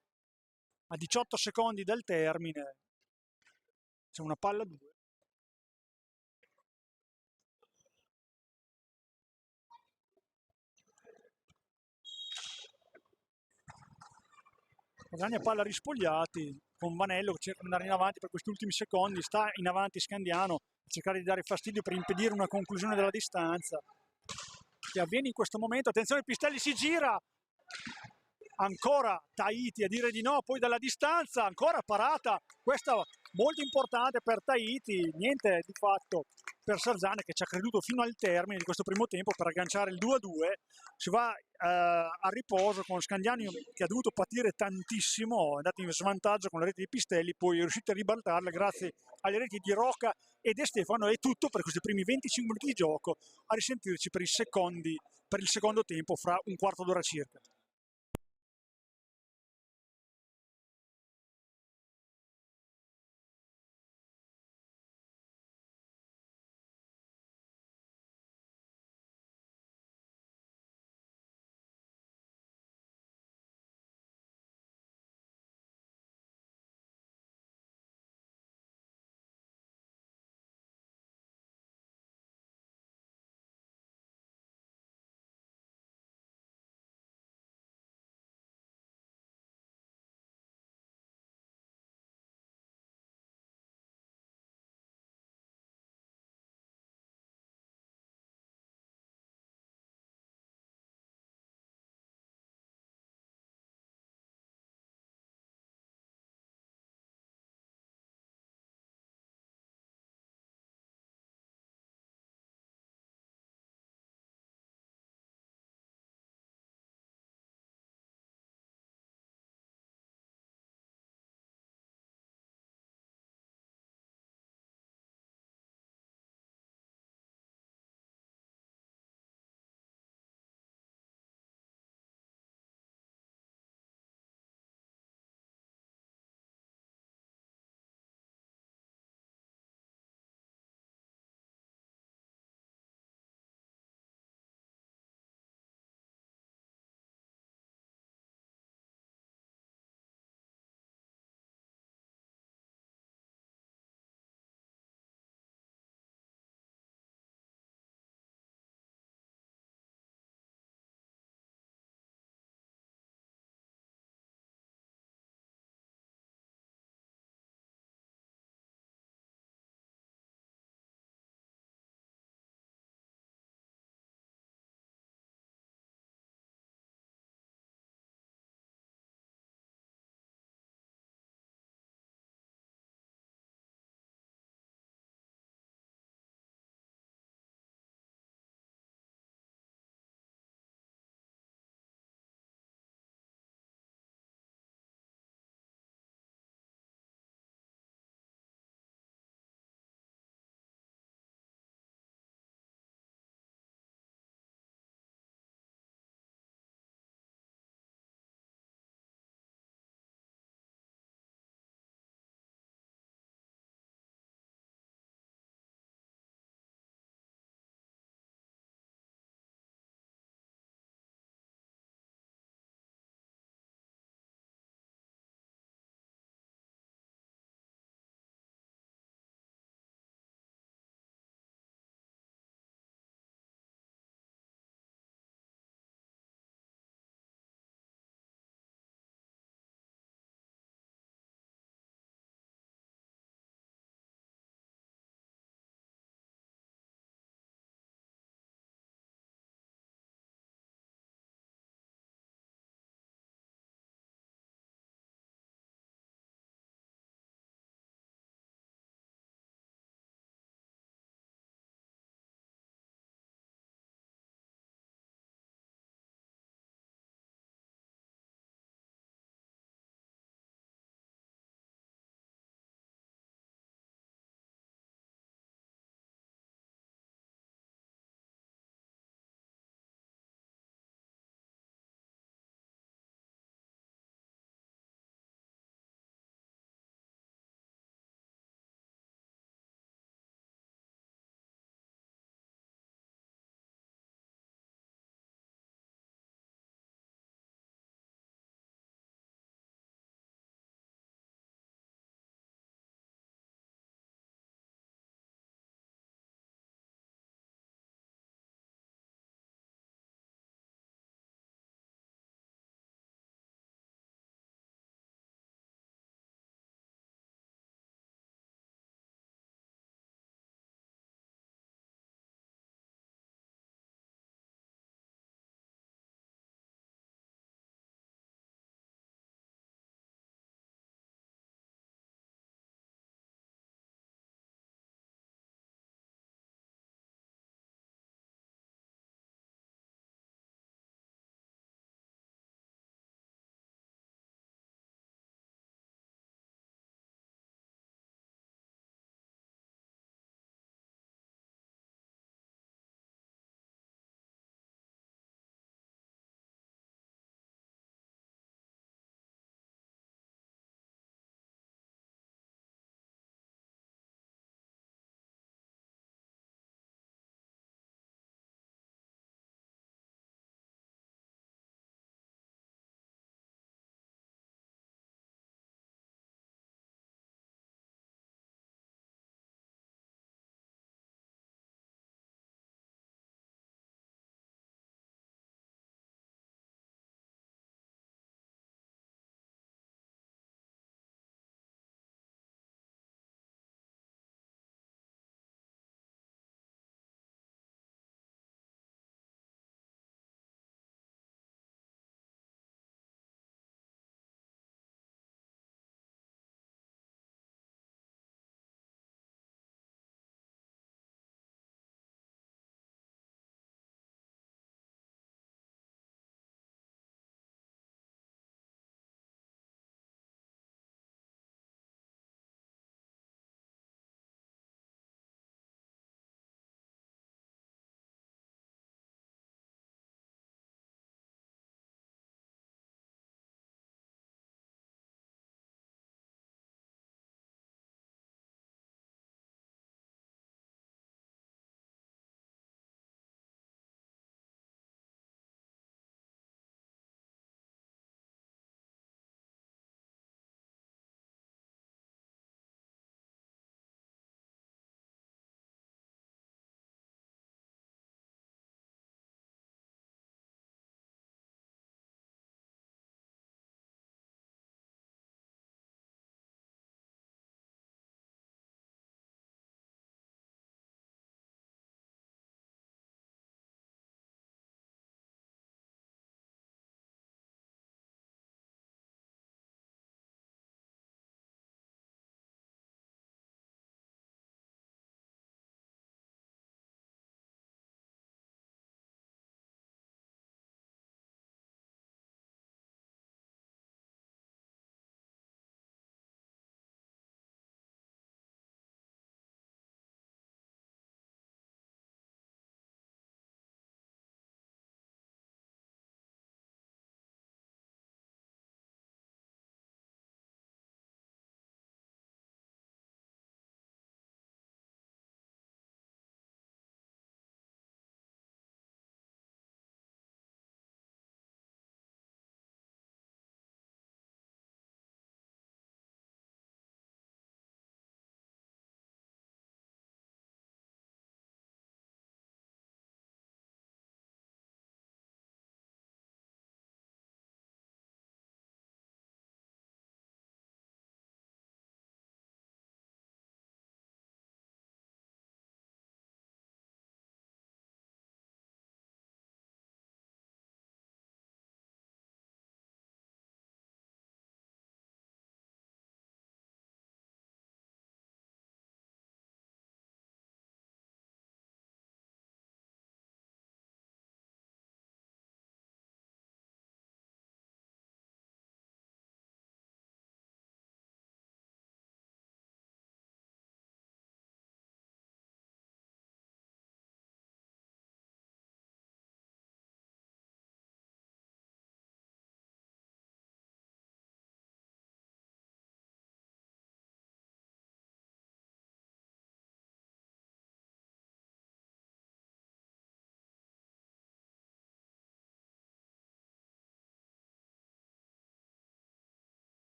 a 18 secondi dal termine c'è una palla 2. Guadagna palla Rispogliati con Vanello che cerca di andare in avanti per questi ultimi secondi, sta in avanti Scandiano a cercare di dare fastidio per impedire una conclusione della distanza che avviene in questo momento. Attenzione, Pistelli si gira, ancora Tahiti a dire di no, poi dalla distanza ancora parata, questa molto importante per Tahiti, niente di fatto per Sarzane che ci ha creduto fino al termine di questo primo tempo per agganciare il 2-2. Si va a riposo con Scandiano che ha dovuto patire tantissimo, è andato in svantaggio con la rete di Pistelli, poi è riuscito a ribaltarla grazie alle reti di Rocca e De Stefano. È tutto per questi primi 25 minuti di gioco, a risentirci per il secondo tempo fra un quarto d'ora circa.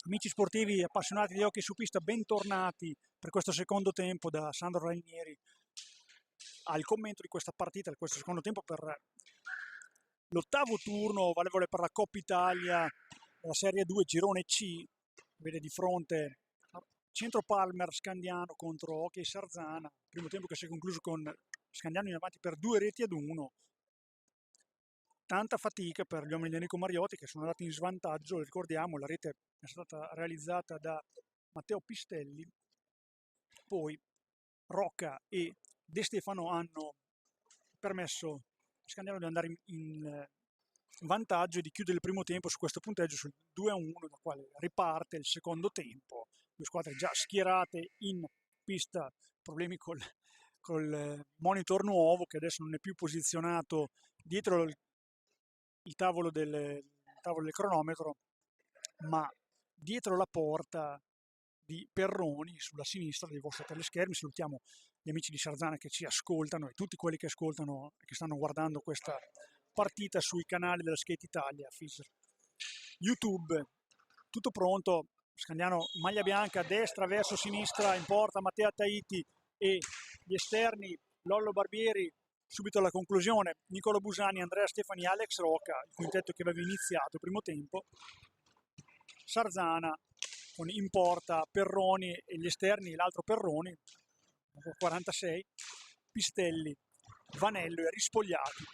Amici sportivi appassionati di hockey su pista, bentornati per questo secondo tempo da Sandro Ranieri al commento di questa partita, di questo secondo tempo per l'ottavo turno valevole per la Coppa Italia, la Serie 2 Girone C. Vede di fronte Centro Palmer Scandiano contro Hockey Sarzana, primo tempo che si è concluso con Scandiano in avanti per 2-1. Tanta fatica per gli uomini di Enrico Mariotti che sono andati in svantaggio, ricordiamo la rete è stata realizzata da Matteo Pistelli, poi Rocca e De Stefano hanno permesso a Scandiano di andare in vantaggio e di chiudere il primo tempo su questo punteggio sul 2-1, da quale riparte il secondo tempo. Due squadre già schierate in pista, problemi col monitor nuovo che adesso non è più posizionato dietro il tavolo del cronometro, ma dietro la porta di Perroni sulla sinistra dei vostri teleschermi. Salutiamo gli amici di Sarzana che ci ascoltano e tutti quelli che ascoltano e che stanno guardando questa partita sui canali della Skate Italia, FIS, YouTube. Tutto pronto, Scandiano maglia bianca a destra verso sinistra, in porta Matteo Taiti e gli esterni Lollo Barbieri. Subito alla conclusione Nicolo Busani, Andrea Stefani, Alex Rocca, il quintetto che aveva iniziato il primo tempo. Sarzana con in porta Perroni e gli esterni, l'altro Perroni, 46, Pistelli, Vanello e Rispogliati.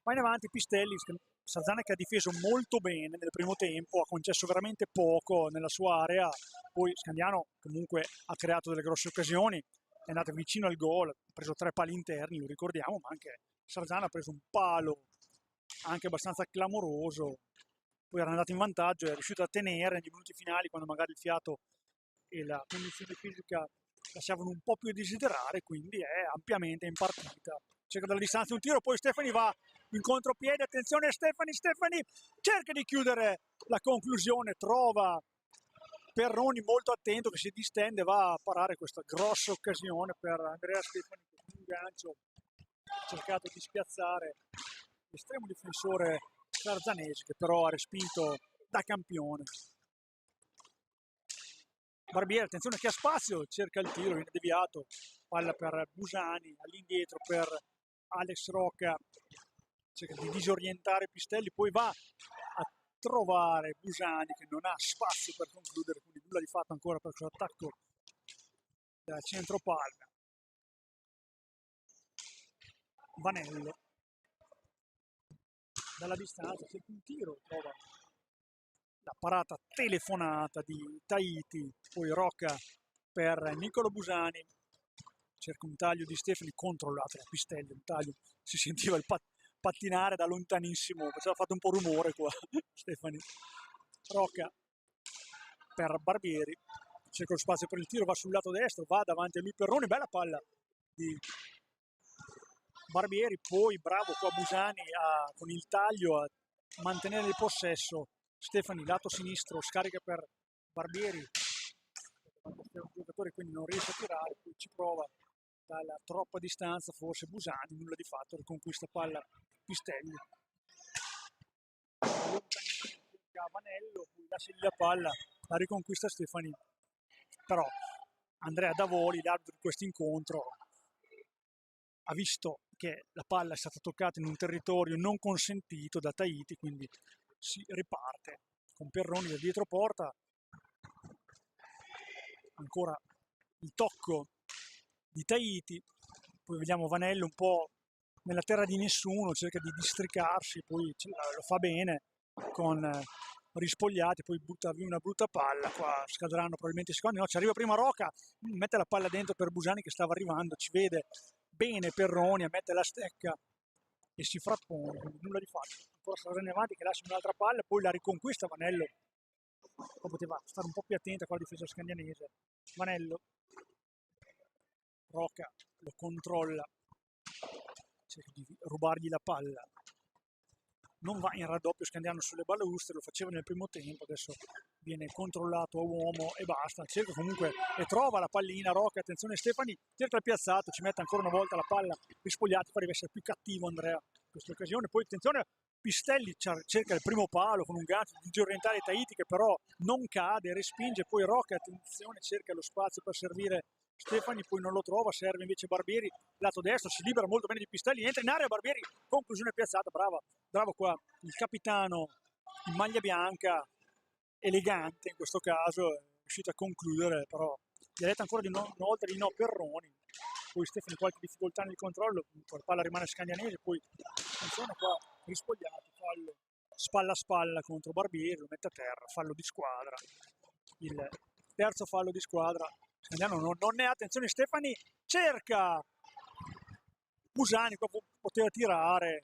Va in avanti Pistelli, Sarzana che ha difeso molto bene nel primo tempo, ha concesso veramente poco nella sua area, poi Scandiano comunque ha creato delle grosse occasioni, è andato vicino al gol, ha preso 3 pali interni, lo ricordiamo, ma anche Sarzana ha preso un palo anche abbastanza clamoroso, poi era andato in vantaggio e è riuscito a tenere nei minuti finali quando magari il fiato e la condizione fisica lasciavano un po' più a desiderare, quindi è ampiamente in partita. Cerca dalla distanza un tiro, poi Stefani va in contropiede, attenzione Stefani cerca di chiudere la conclusione, trova Perroni molto attento che si distende, va a parare questa grossa occasione per Andrea Stefani che con un gancio ha cercato di spiazzare l'estremo difensore sarzanese che però ha respinto da campione. Barbieri, attenzione che ha spazio, cerca il tiro, viene deviato, palla per Busani, all'indietro per Alex Rocca, cerca di disorientare Pistelli, poi va a trovare Busani che non ha spazio per concludere, quindi nulla di fatto ancora per questo attacco da centro palla. Vanello dalla distanza, cerca un tiro, trova la parata telefonata di Taiti, poi Rocca per Nicolo Busani, cerca un taglio di Stefani controllato da Pistelli, un taglio, si sentiva il pattinare da lontanissimo, ha fatto un po' rumore qua Stefani. Rocca per Barbieri, cerca lo spazio per il tiro, va sul lato destro, va davanti a lui Perroni, bella palla di Barbieri, poi bravo qua Busani con il taglio a mantenere il possesso. Stefani lato sinistro, scarica per Barbieri, un giocatore quindi non riesce a tirare, poi ci prova dalla troppa distanza, forse Busani, nulla di fatto, riconquista palla Pistelli. Vanello, poi lascia la palla, la riconquista Stefani, però Andrea Davoli, l'arbitro di questo incontro, ha visto che la palla è stata toccata in un territorio non consentito da Taiti, quindi si riparte con Perroni da dietro porta, ancora il tocco di Taiti, poi vediamo Vanello un po' nella terra di nessuno, cerca di districarsi, poi lo fa bene con Rispogliati, poi butta via una brutta palla, qua scadranno probabilmente i secondi, no, ci arriva prima Rocca, mette la palla dentro per Busani che stava arrivando, ci vede bene Perroni, mette la stecca e si frappone, nulla di fatto, ancora Sarzana avanti che lascia un'altra palla, poi la riconquista Vanello, poi poteva stare un po' più attenta con la difesa scandianese. Vanello, Rocca lo controlla, cerca di rubargli la palla, non va in raddoppio Scandiano sulle balaustre, lo faceva nel primo tempo, adesso viene controllato a uomo e basta, cerca comunque e trova la pallina Rocca, attenzione Stefani, cerca il piazzato, ci mette ancora una volta la palla Rispogliati, pare deve essere più cattivo Andrea in questa occasione, poi attenzione Pistelli cerca il primo palo con un gancio di orientale Tahiti che però non cade, respinge, poi Rocca, attenzione, cerca lo spazio per servire Stefani, poi non lo trova, serve invece Barbieri, lato destro, si libera molto bene di Pistelli, entra in area Barbieri, conclusione piazzata, bravo qua il capitano in maglia bianca, elegante in questo caso, è riuscito a concludere, però gli ha detto ancora di no, una volta di no Perroni, poi Stefani qualche difficoltà nel controllo, la palla rimane scandianese, poi attenzione qua, rispogliati, fallo spalla a spalla contro Barbieri, lo mette a terra, fallo di squadra, il terzo fallo di squadra, Scandiano non ne ha, attenzione Stefani, cerca Busani, qua poteva tirare,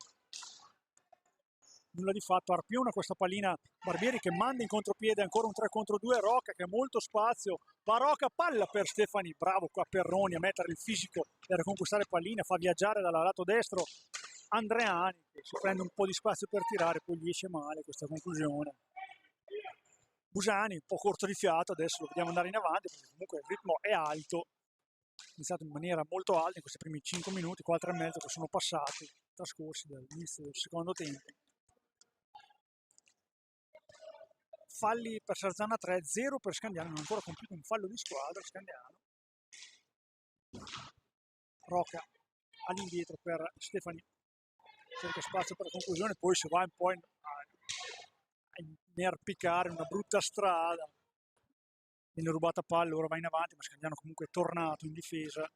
nulla di fatto, arpiona questa pallina Barbieri che manda in contropiede ancora un 3 contro 2, Rocca che ha molto spazio, va Rocca, palla per Stefani, bravo qua Perroni a mettere il fisico per conquistare pallina, fa viaggiare dal lato destro Andreani che si prende un po' di spazio per tirare, poi gli esce male questa conclusione. Busani un po' corto di fiato, adesso lo vediamo andare in avanti perché comunque il ritmo è alto, è iniziato in maniera molto alta in questi primi 5 minuti, 4 e mezzo che sono passati, trascorsi dall'inizio del secondo tempo. Falli per Sarzana 3, 0 per Scandiano, non ha ancora compiuto un fallo di squadra Scandiano. Rocca all'indietro per Stefani, cerca spazio per la conclusione, poi si va un po' a inerpicare una brutta strada, viene rubata palla, ora va in avanti, ma Scandiano comunque è tornato in difesa.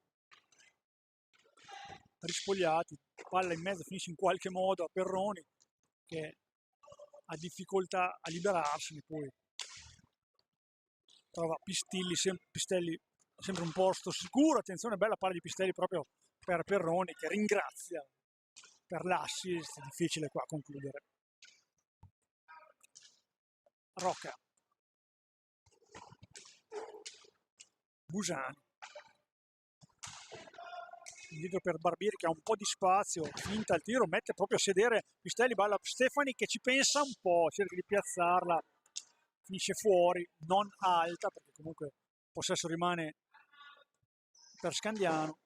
Rispogliati, palla in mezzo, finisce in qualche modo a Perroni che ha difficoltà a liberarsene, poi trova Pistelli sempre un posto sicuro, attenzione, bella palla di Pistelli proprio per Perroni che ringrazia per l'assist, difficile qua concludere. Rocca, Busani, indietro per Barbieri che ha un po' di spazio, finta il tiro, mette proprio a sedere Pistelli, balla Stefani che ci pensa un po', cerca di piazzarla, finisce fuori, non alta perché comunque il possesso rimane per Scandiano.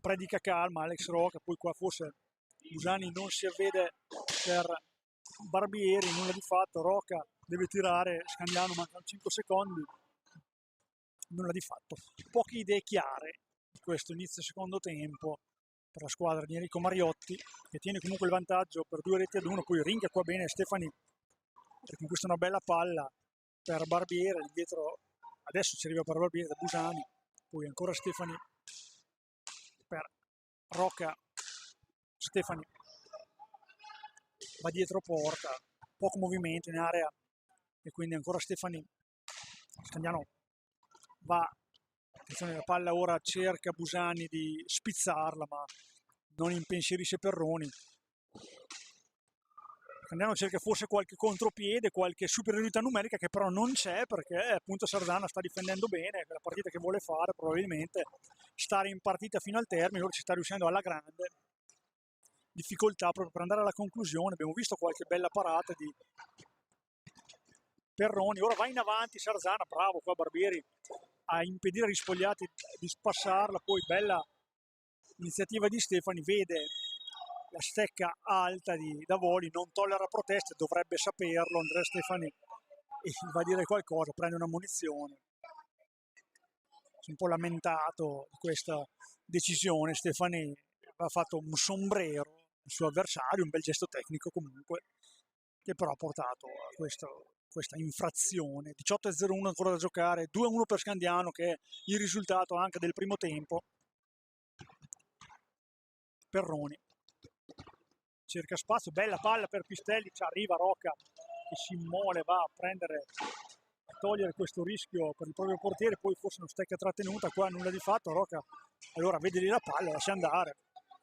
Predica calma Alex Rocca, poi qua forse Busani non si avvede per Barbieri, nulla di fatto, Rocca deve tirare, Scandiano mancano 5 secondi, nulla di fatto, poche idee chiare di questo inizio secondo tempo per la squadra di Enrico Mariotti che tiene comunque il vantaggio per 2-1, poi ringa qua bene Stefani che conquista una bella palla per Barbieri, dietro adesso ci arriva per Barbieri da Busani, poi ancora Stefani per Rocca, Stefani va dietro porta, poco movimento in area e quindi ancora Stefani, Scandiano va, attenzione la palla ora cerca Busani di spizzarla ma non impensierisce Perroni. Scandiano cerca forse qualche contropiede, qualche superiorità numerica che però non c'è perché appunto Sarzana sta difendendo bene, la partita che vuole fare probabilmente stare in partita fino al termine, ora ci sta riuscendo alla grande, difficoltà proprio per andare alla conclusione, abbiamo visto qualche bella parata di Perroni, ora va in avanti Sarzana, bravo qua Barbieri a impedire ai rispogliati di spassarla, poi bella iniziativa di Stefani, vede la stecca alta di Davoli, non tollera proteste, dovrebbe saperlo Andrea Stefani e va a dire qualcosa, prende una munizione. Si è un po' lamentato di questa decisione, Stefani aveva fatto un sombrero al suo avversario, un bel gesto tecnico comunque, che però ha portato a questa infrazione. 18-0-1 ancora da giocare, 2-1 per Scandiano che è il risultato anche del primo tempo. Perroni cerca spazio, bella palla per Pistelli, ci arriva Rocca che si immole, va a prendere, a togliere questo rischio per il proprio portiere, poi forse non stecca trattenuta, qua nulla di fatto, Rocca allora vede lì la palla, lascia andare,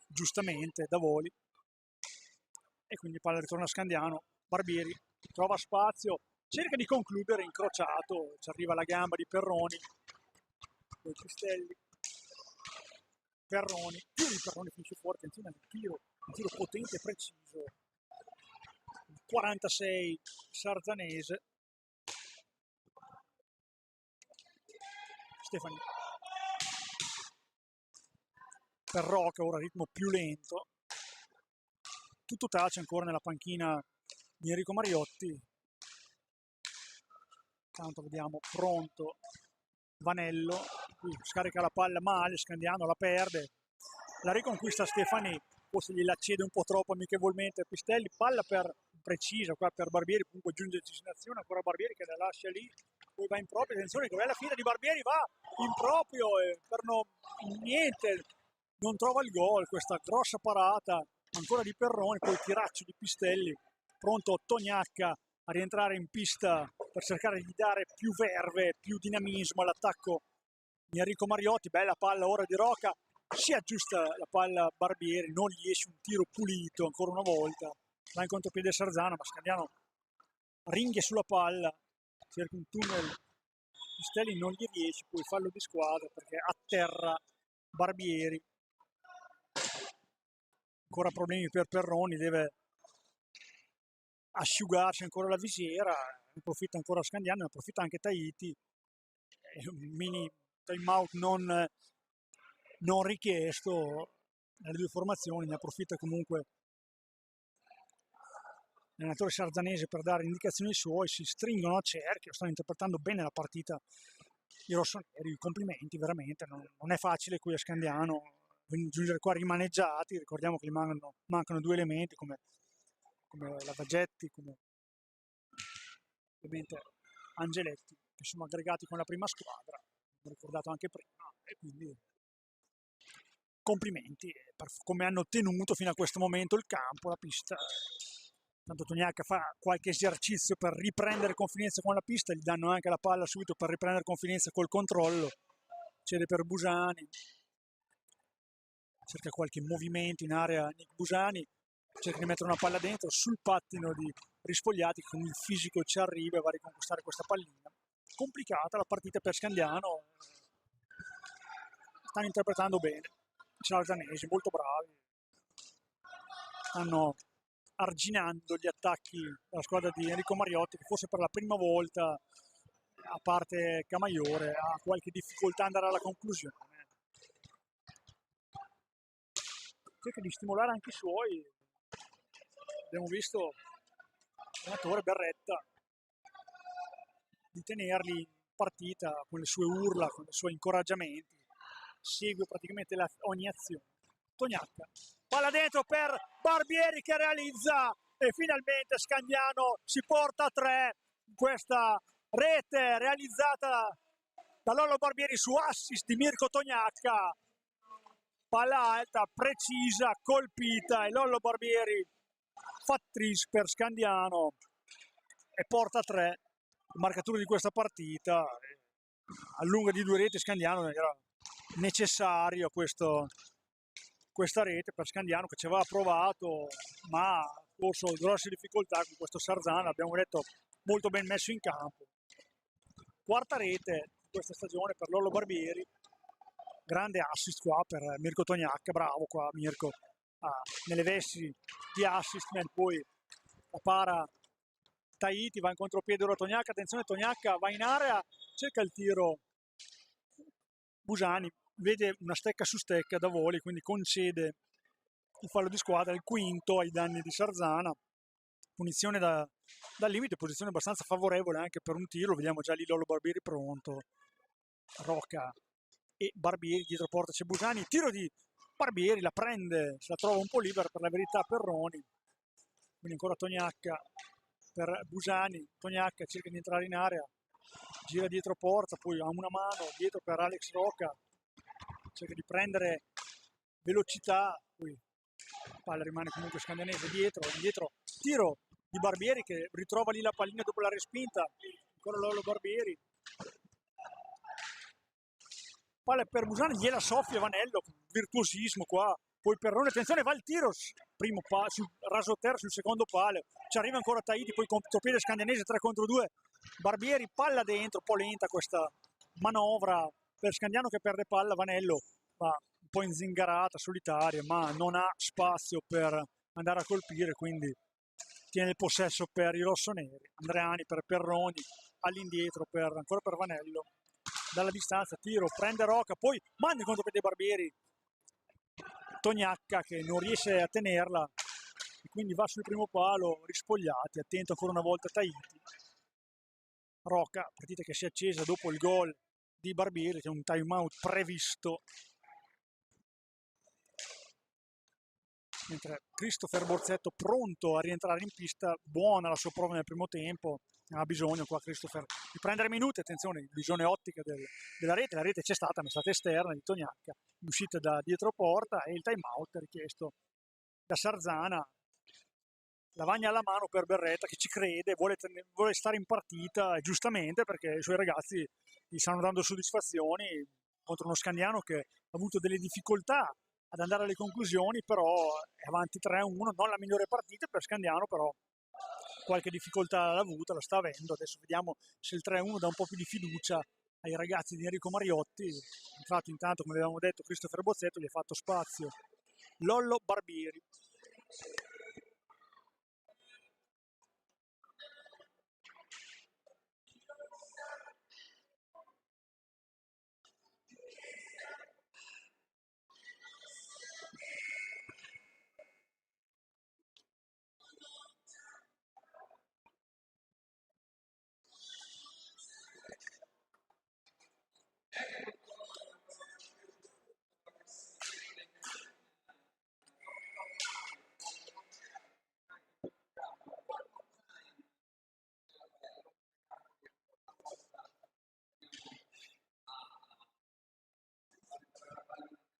giustamente Davoli, e quindi palla ritorna a Scandiano, Barbieri trova spazio, cerca di concludere incrociato, ci arriva la gamba di Perroni, poi Pistelli, Perroni, Perroni finisce fuori, attenzione al tiro, un tiro potente e preciso, il 46 sarzanese. Stefani per Rocca, ora ritmo più lento, tutto tace ancora nella panchina di Enrico Mariotti. Tanto vediamo, pronto Vanello, qui scarica la palla male, Scandiano la perde, la riconquista Stefani, forse gliela cede un po' troppo amichevolmente a Pistelli, palla per precisa qua per Barbieri, comunque giunge a destinazione, ancora Barbieri che la lascia lì, poi va in proprio, attenzione che alla fine di Barbieri va in proprio e per niente non trova il gol, questa grossa parata ancora di Perroni, poi il tiraccio di Pistelli, pronto Tognacca a rientrare in pista per cercare di dare più verve, più dinamismo all'attacco di Enrico Mariotti. Bella palla ora di Roca, si aggiusta la palla Barbieri, non gli esce un tiro pulito ancora una volta, va in contropiede Sarzano, ma Scandiano ringhia sulla palla, cerca un tunnel, Pistelli non gli riesce, poi fallo di squadra perché atterra Barbieri. Ancora problemi per Perroni, deve asciugarsi ancora la visiera, ne approfitta ancora Scandiano, ne approfitta anche Tahiti, un mini time out non richiesto nelle due formazioni, ne approfitta comunque l'allenatore sarzanese per dare indicazioni ai suoi, si stringono a cerchio, stanno interpretando bene la partita i rossoneri, complimenti veramente, non è facile qui a Scandiano giungere qua rimaneggiati, ricordiamo che gli mancano due elementi come Lavagetti, come ovviamente Angeletti, che sono aggregati con la prima squadra, l'ho ricordato anche prima, e quindi complimenti per come hanno tenuto fino a questo momento il campo, la pista. Tanto Tognacca fa qualche esercizio per riprendere confidenza con la pista, gli danno anche la palla subito per riprendere confidenza col controllo, cede per Busani, cerca qualche movimento in area Nick Busani, cerca di mettere una palla dentro sul pattino di Rispogliati, che con il fisico ci arriva e va a riconquistare questa pallina. Complicata la partita per Scandiano, stanno interpretando bene i sarzanesi, molto bravi, stanno arginando gli attacchi della squadra di Enrico Mariotti, che forse per la prima volta, a parte Camaiore, ha qualche difficoltà ad andare alla conclusione. Cerca di stimolare anche i suoi, abbiamo visto l'allenatore Berretta di tenerli in partita con le sue urla, con i suoi incoraggiamenti, segue praticamente ogni azione. Tognacca, palla dentro per Barbieri che realizza e finalmente Scandiano si porta a 3 in questa rete realizzata da Lollo Barbieri su assist di Mirko Tognacca. Palla alta, precisa, colpita e Lollo Barbieri fa tris per Scandiano e porta a 3 il marcatore di questa partita. A lunga di 2 reti Scandiano era necessario questa rete per Scandiano, che ci aveva provato ma ha corso grosse difficoltà con questo Sarzano, abbiamo detto molto ben messo in campo. Quarta rete di questa stagione per Lollo Barbieri, grande assist qua per Mirko Tognacca, bravo qua Mirko, nelle vesti di assist, poi la para Tahiti, va in contropiede ora Tognacca, attenzione Tognacca va in area, cerca il tiro Busani, vede una stecca su stecca da voli, quindi concede il fallo di squadra, il quinto ai danni di Sarzana, punizione dal limite, posizione abbastanza favorevole anche per un tiro, vediamo già lì Lollo Barbieri pronto, Rocca e Barbieri, dietro porta c'è Busani, tiro di Barbieri, la prende, se la trova un po' libera per la verità Perroni, quindi ancora Tognacca per Busani, Tognacca cerca di entrare in area, gira dietro porta, poi ha una mano dietro per Alex Rocca, cerca di prendere velocità, poi la palla rimane comunque scandianese dietro, tiro di Barbieri che ritrova lì la pallina dopo la respinta, ancora Lollo Barbieri, palla per Busani, gliela soffia Vanello, virtuosismo qua, poi Perrone, attenzione, va il tiro, primo sul raso terra, sul secondo palo, ci arriva ancora Tahiti, poi contropiede scandianese 3 contro 2, Barbieri, palla dentro, un po' lenta questa manovra per Scandiano che perde palla, Vanello va un po' inzingarata, solitaria, ma non ha spazio per andare a colpire, quindi tiene il possesso per i rossoneri, Andreani per Perroni, all'indietro ancora per Vanello, dalla distanza, tiro, prende Rocca, poi manda in contropiede Barbieri, Tognacca che non riesce a tenerla, quindi va sul primo palo Rispogliati, attento ancora una volta Tahiti. Rocca, partita che si è accesa dopo il gol di Barbieri, c'è un time out previsto, mentre Christopher Borzetto pronto a rientrare in pista. Buona la sua prova nel primo tempo, ha bisogno qua Christopher di prendere minuti. Attenzione, visione ottica della rete, la rete c'è stata ma è stata esterna di Tognacca, uscita da dietro porta, e il time out richiesto da Sarzana. Lavagna alla mano per Berretta, che ci crede, vuole stare in partita, giustamente, perché i suoi ragazzi gli stanno dando soddisfazioni contro uno Scandiano che ha avuto delle difficoltà ad andare alle conclusioni, però è avanti 3-1, non la migliore partita per Scandiano, però qualche difficoltà l'ha avuta, la sta avendo. Adesso vediamo se il 3-1 dà un po' più di fiducia ai ragazzi di Enrico Mariotti. Entrato intanto, come avevamo detto, Christopher Bozzetto, gli ha fatto spazio Lollo Barbieri.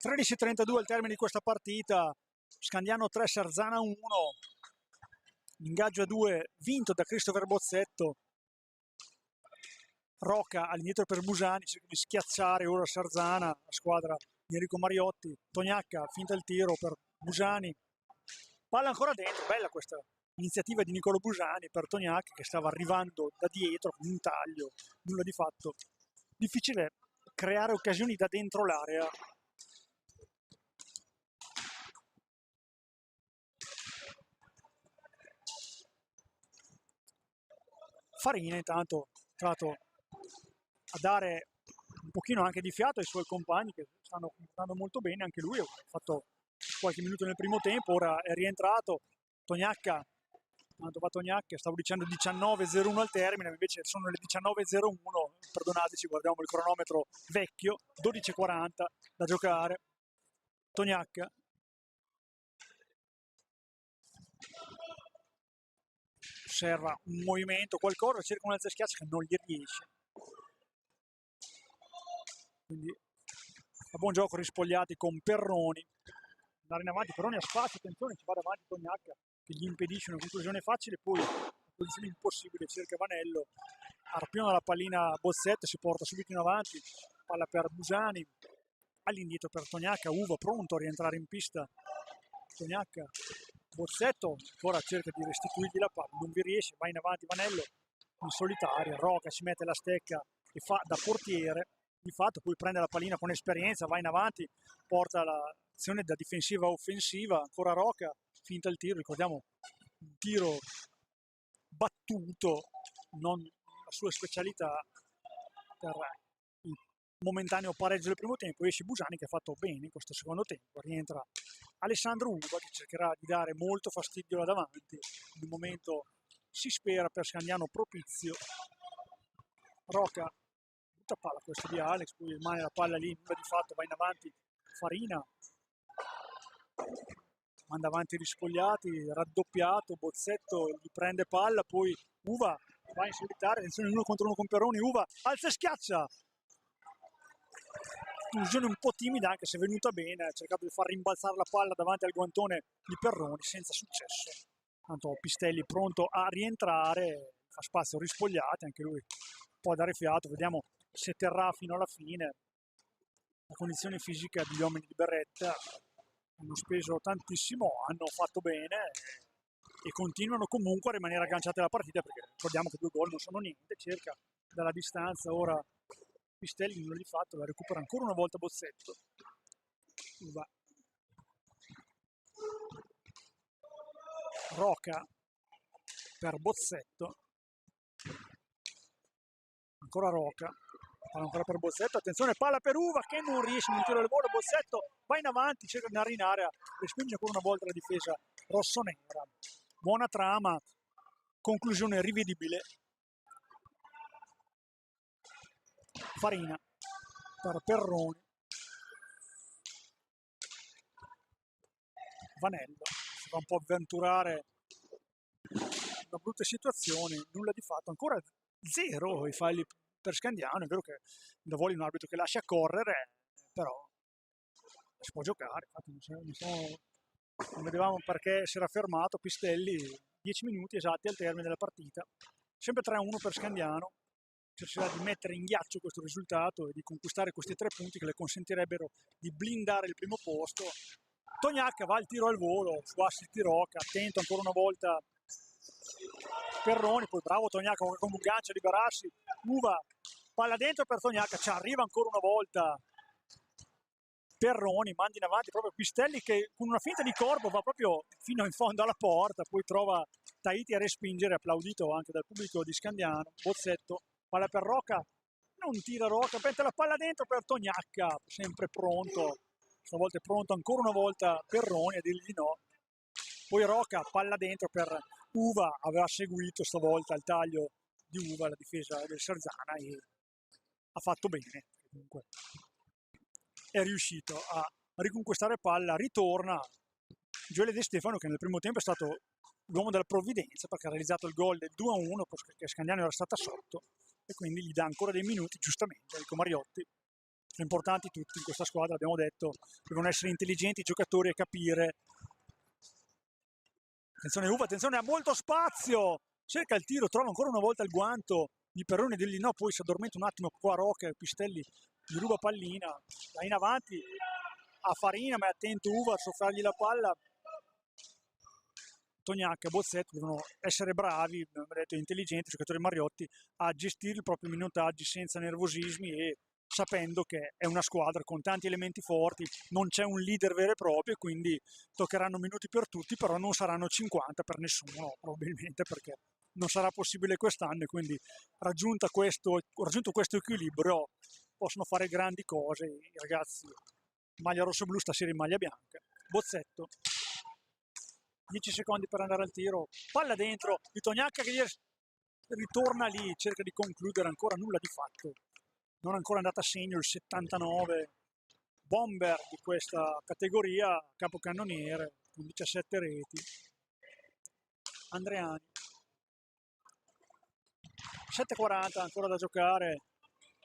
13:32 al termine di questa partita, Scandiano 3, Sarzana 1, ingaggio a 2 vinto da Christopher Bozzetto. Rocca all'indietro per Busani, cerca di schiacciare ora Sarzana, la squadra di Enrico Mariotti. Tognacca finta il tiro per Busani, palla ancora dentro. Bella questa iniziativa di Nicolo Busani per Tognacca, che stava arrivando da dietro con un taglio, nulla di fatto. Difficile creare occasioni da dentro l'area. Farina intanto entrato a dare un pochino anche di fiato ai suoi compagni, che stanno andando molto bene. Anche lui ha fatto qualche minuto nel primo tempo, ora è rientrato. Tognacca, tanto va Tognacca, stavo dicendo 19:01 al termine, invece sono le 19:01, perdonateci, guardiamo il cronometro vecchio, 12:40 da giocare. Tognacca osserva un movimento, qualcosa, cerca un alza schiaccia che non gli riesce. Quindi a buon gioco Rispogliati con Perroni. Andare in avanti, Perroni ha spazio, attenzione, ci va davanti Tognacca che gli impedisce una conclusione facile, poi una posizione impossibile, cerca Vanello, arpiona la pallina a Bozzetto, si porta subito in avanti, palla per Busani, all'indietro per Tognacca, Uva pronto a rientrare in pista. Tognacca, Bozzetto ancora cerca di restituirgli la palla, non vi riesce, va in avanti Vanello in solitaria, Rocca ci mette la stecca e fa da portiere, di fatto poi prende la pallina con esperienza, va in avanti, porta l'azione da difensiva a offensiva, ancora Rocca, finta il tiro, ricordiamo un tiro battuto, non la sua specialità, per il momentaneo pareggio del primo tempo. Esce Busani che ha fatto bene in questo secondo tempo, rientra Alessandro Uva che cercherà di dare molto fastidio là davanti, in un momento si spera per Scandiano propizio. Rocca butta palla questa di Alex, poi rimane la palla lì, nulla di fatto, va in avanti Farina, manda avanti Rispogliati, raddoppiato, Bozzetto gli prende palla, poi Uva va in solitaria, attenzione 1 contro 1 con Perroni, Uva alza e schiaccia, conclusione un po' timida anche se è venuta bene, ha cercato di far rimbalzare la palla davanti al guantone di Perroni senza successo. Tanto Pistelli pronto a rientrare, fa spazio Rispogliati, anche lui può dare fiato, vediamo se terrà fino alla fine. La condizione fisica degli uomini di Berretta, hanno speso tantissimo, hanno fatto bene e continuano comunque a rimanere agganciati alla partita, perché ricordiamo che 2 gol non sono niente. Cerca dalla distanza ora Pistelli, non di fatto, la recupera ancora una volta Bozzetto. Va. Rocca per Bozzetto, ancora Rocca, palla ancora per Bozzetto, attenzione, palla per Uva che non riesce in un tiro del volo. Bozzetto va in avanti, cerca di andare in area, respinge ancora una volta la difesa rossonera. Buona trama, conclusione rivedibile. Farina per Perroni. Vanello si va un po' avventurare in una brutta situazione, nulla di fatto, ancora zero i falli per Scandiano. È vero che lo vuole un arbitro che lascia correre, però si può giocare. Infatti non vedevamo perché si era fermato Pistelli. 10 minuti esatti al termine della partita, sempre 3-1 per Scandiano. Cercherà di mettere in ghiaccio questo risultato e di conquistare questi 3 punti che le consentirebbero di blindare il primo posto. Tognacca va al tiro al volo su assist di Rocca, attento ancora una volta Perroni, poi bravo Tognacca con un gancio a liberarsi. Uva, palla dentro per Tognacca, ci arriva ancora una volta Perroni, manda in avanti proprio Pistelli che con una finta di corpo va proprio fino in fondo alla porta, poi trova Tahiti a respingere, applaudito anche dal pubblico di Scandiano. Bozzetto, palla per Rocca, non tira Rocca, mette la palla dentro per Tognacca, sempre pronto, stavolta è pronto ancora una volta Perroni a dirgli no. Poi Rocca, palla dentro per Uva, aveva seguito stavolta il taglio di Uva, la difesa del Sarzana, e ha fatto bene comunque. È riuscito a riconquistare palla, ritorna Gioele De Stefano che nel primo tempo è stato l'uomo della provvidenza perché ha realizzato il gol del 2-1 perché Scandiano era stata sotto e quindi gli dà ancora dei minuti, giustamente. Enrico Mariotti, sono importanti tutti in questa squadra, abbiamo detto, devono essere intelligenti i giocatori e capire. Attenzione Uva, attenzione, ha molto spazio, cerca il tiro, trova ancora una volta il guanto di Perroni, degli no, poi si addormenta un attimo qua Rocca e Pistelli gli ruba pallina, va in avanti a Farina, ma è attento Uva a soffrargli la palla. Tognacca e Bozzetto devono essere bravi, abbiamo detto, intelligenti, giocatori Mariotti, a gestire i propri minutaggi senza nervosismi e sapendo che è una squadra con tanti elementi forti, non c'è un leader vero e proprio, quindi toccheranno minuti per tutti, però non saranno 50 per nessuno, probabilmente, perché non sarà possibile quest'anno e quindi raggiunto questo equilibrio possono fare grandi cose i ragazzi. Maglia rosso-blu, stasera in maglia bianca. Bozzetto, 10 secondi per andare al tiro, palla dentro di Tognacca che ritorna lì, cerca di concludere, ancora nulla di fatto, non è ancora andata a segno il 79 bomber di questa categoria, capocannoniere con 17 reti. Andreani, 7:40 ancora da giocare,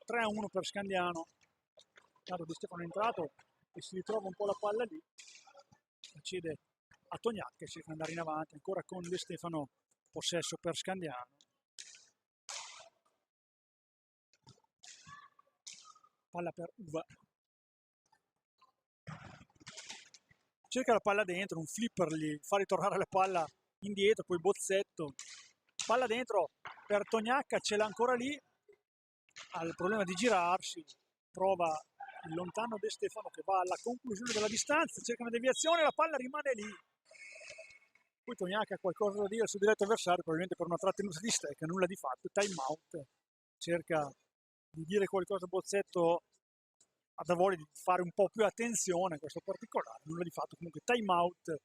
3-1 per Scandiano. Carlo Di Stefano è entrato e si ritrova un po' la palla lì, accede a Tognacca che cerca di andare in avanti, ancora con De Stefano, possesso per Scandiano. Palla per Uva, cerca la palla dentro, un flipper gli fa ritornare la palla indietro, poi Bozzetto, palla dentro per Tognacca, ce l'ha ancora lì, ha il problema di girarsi, prova il lontano De Stefano che va alla conclusione della distanza, cerca una deviazione, la palla rimane lì. Poi Tognacca ha qualcosa da dire al suo diretto avversario, probabilmente per una trattenuta di stecca, nulla di fatto, time out, cerca di dire qualcosa a Bozzetto, ha voglia di fare un po' più attenzione a questo particolare, nulla di fatto, comunque time out.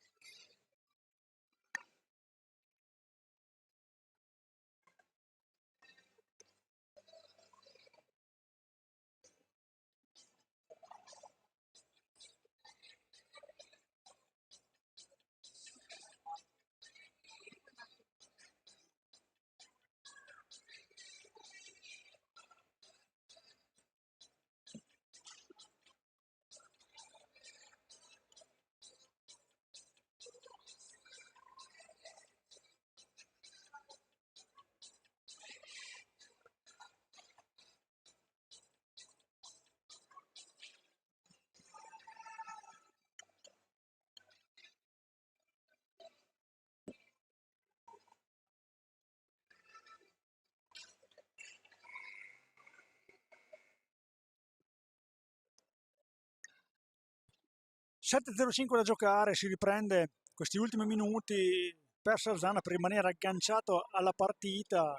(7:05 da giocare), si riprende questi ultimi minuti per Sarzana per rimanere agganciato alla partita,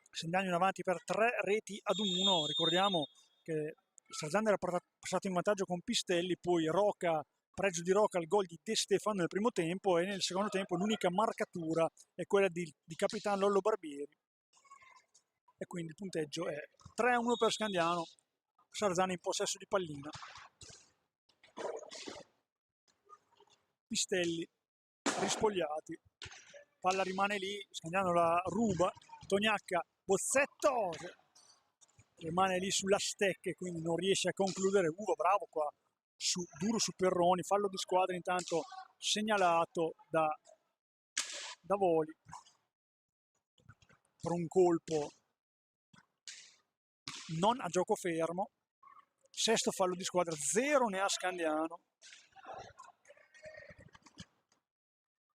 segnando in avanti per 3-1. Ricordiamo che Sarzana era passato in vantaggio con Pistelli, poi Rocca pareggio di Rocca al gol di De Stefano nel primo tempo, e nel secondo tempo l'unica marcatura è quella di Capitan Lollo Barbieri, e quindi il punteggio è 3-1 per Scandiano, Sarzana in possesso di pallina. Pistelli rispogliati, palla rimane lì, Scandiano la ruba, Tognacca, Bozzetto rimane lì sulla stecca e quindi non riesce a concludere. Uva bravo qua, duro su Perroni, fallo di squadra intanto segnalato da Voli per un colpo non a gioco fermo. Sesto fallo di squadra, 0 ne ha Scandiano.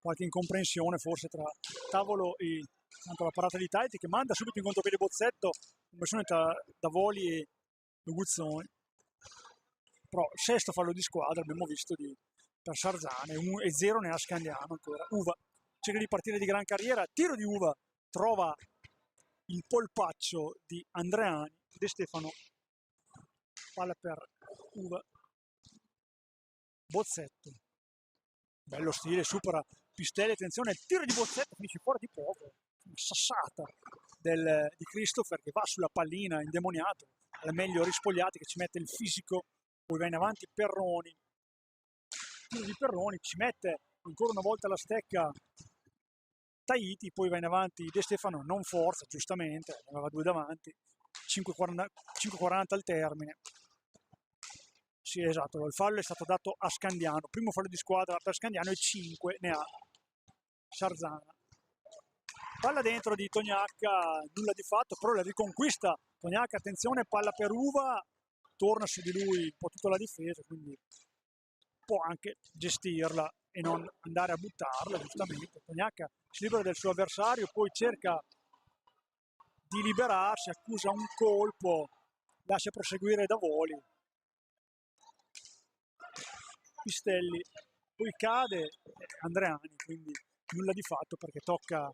Qualche incomprensione forse tra Tavolo e tanto la parata di Taiti, che manda subito in contropiede Bozzetto, conversione da Voli e Guzzoni. Però sesto fallo di squadra abbiamo visto per Sarzana, e 0 ne ha Scandiano ancora. Uva cerca di partire di gran carriera, tiro di Uva, trova il polpaccio di Andreani. De Stefano, palla per Uva, Bozzetto, bello stile, supera Pistelli, attenzione, il tiro di Bozzetto finisce fuori di poco, una sassata di Christopher che va sulla pallina indemoniato, al meglio Rispogliati che ci mette il fisico, poi va in avanti Perroni, tiro di Perroni, ci mette ancora una volta la stecca Taiti, poi va in avanti De Stefano, non forza, giustamente, ne aveva due davanti, 5,40 al termine. Sì, esatto, il fallo è stato dato a Scandiano, primo fallo di squadra per Scandiano e 5 ne ha Sarzana. Palla dentro di Tognacca, nulla di fatto, però la riconquista Tognacca, attenzione, palla per Uva, torna su di lui un po' tutta la difesa, quindi può anche gestirla e non andare a buttarla, giustamente. Tognacca si libera del suo avversario, poi cerca di liberarsi, accusa un colpo, lascia proseguire da Voli. Pistelli, poi cade Andreani, quindi nulla di fatto perché tocca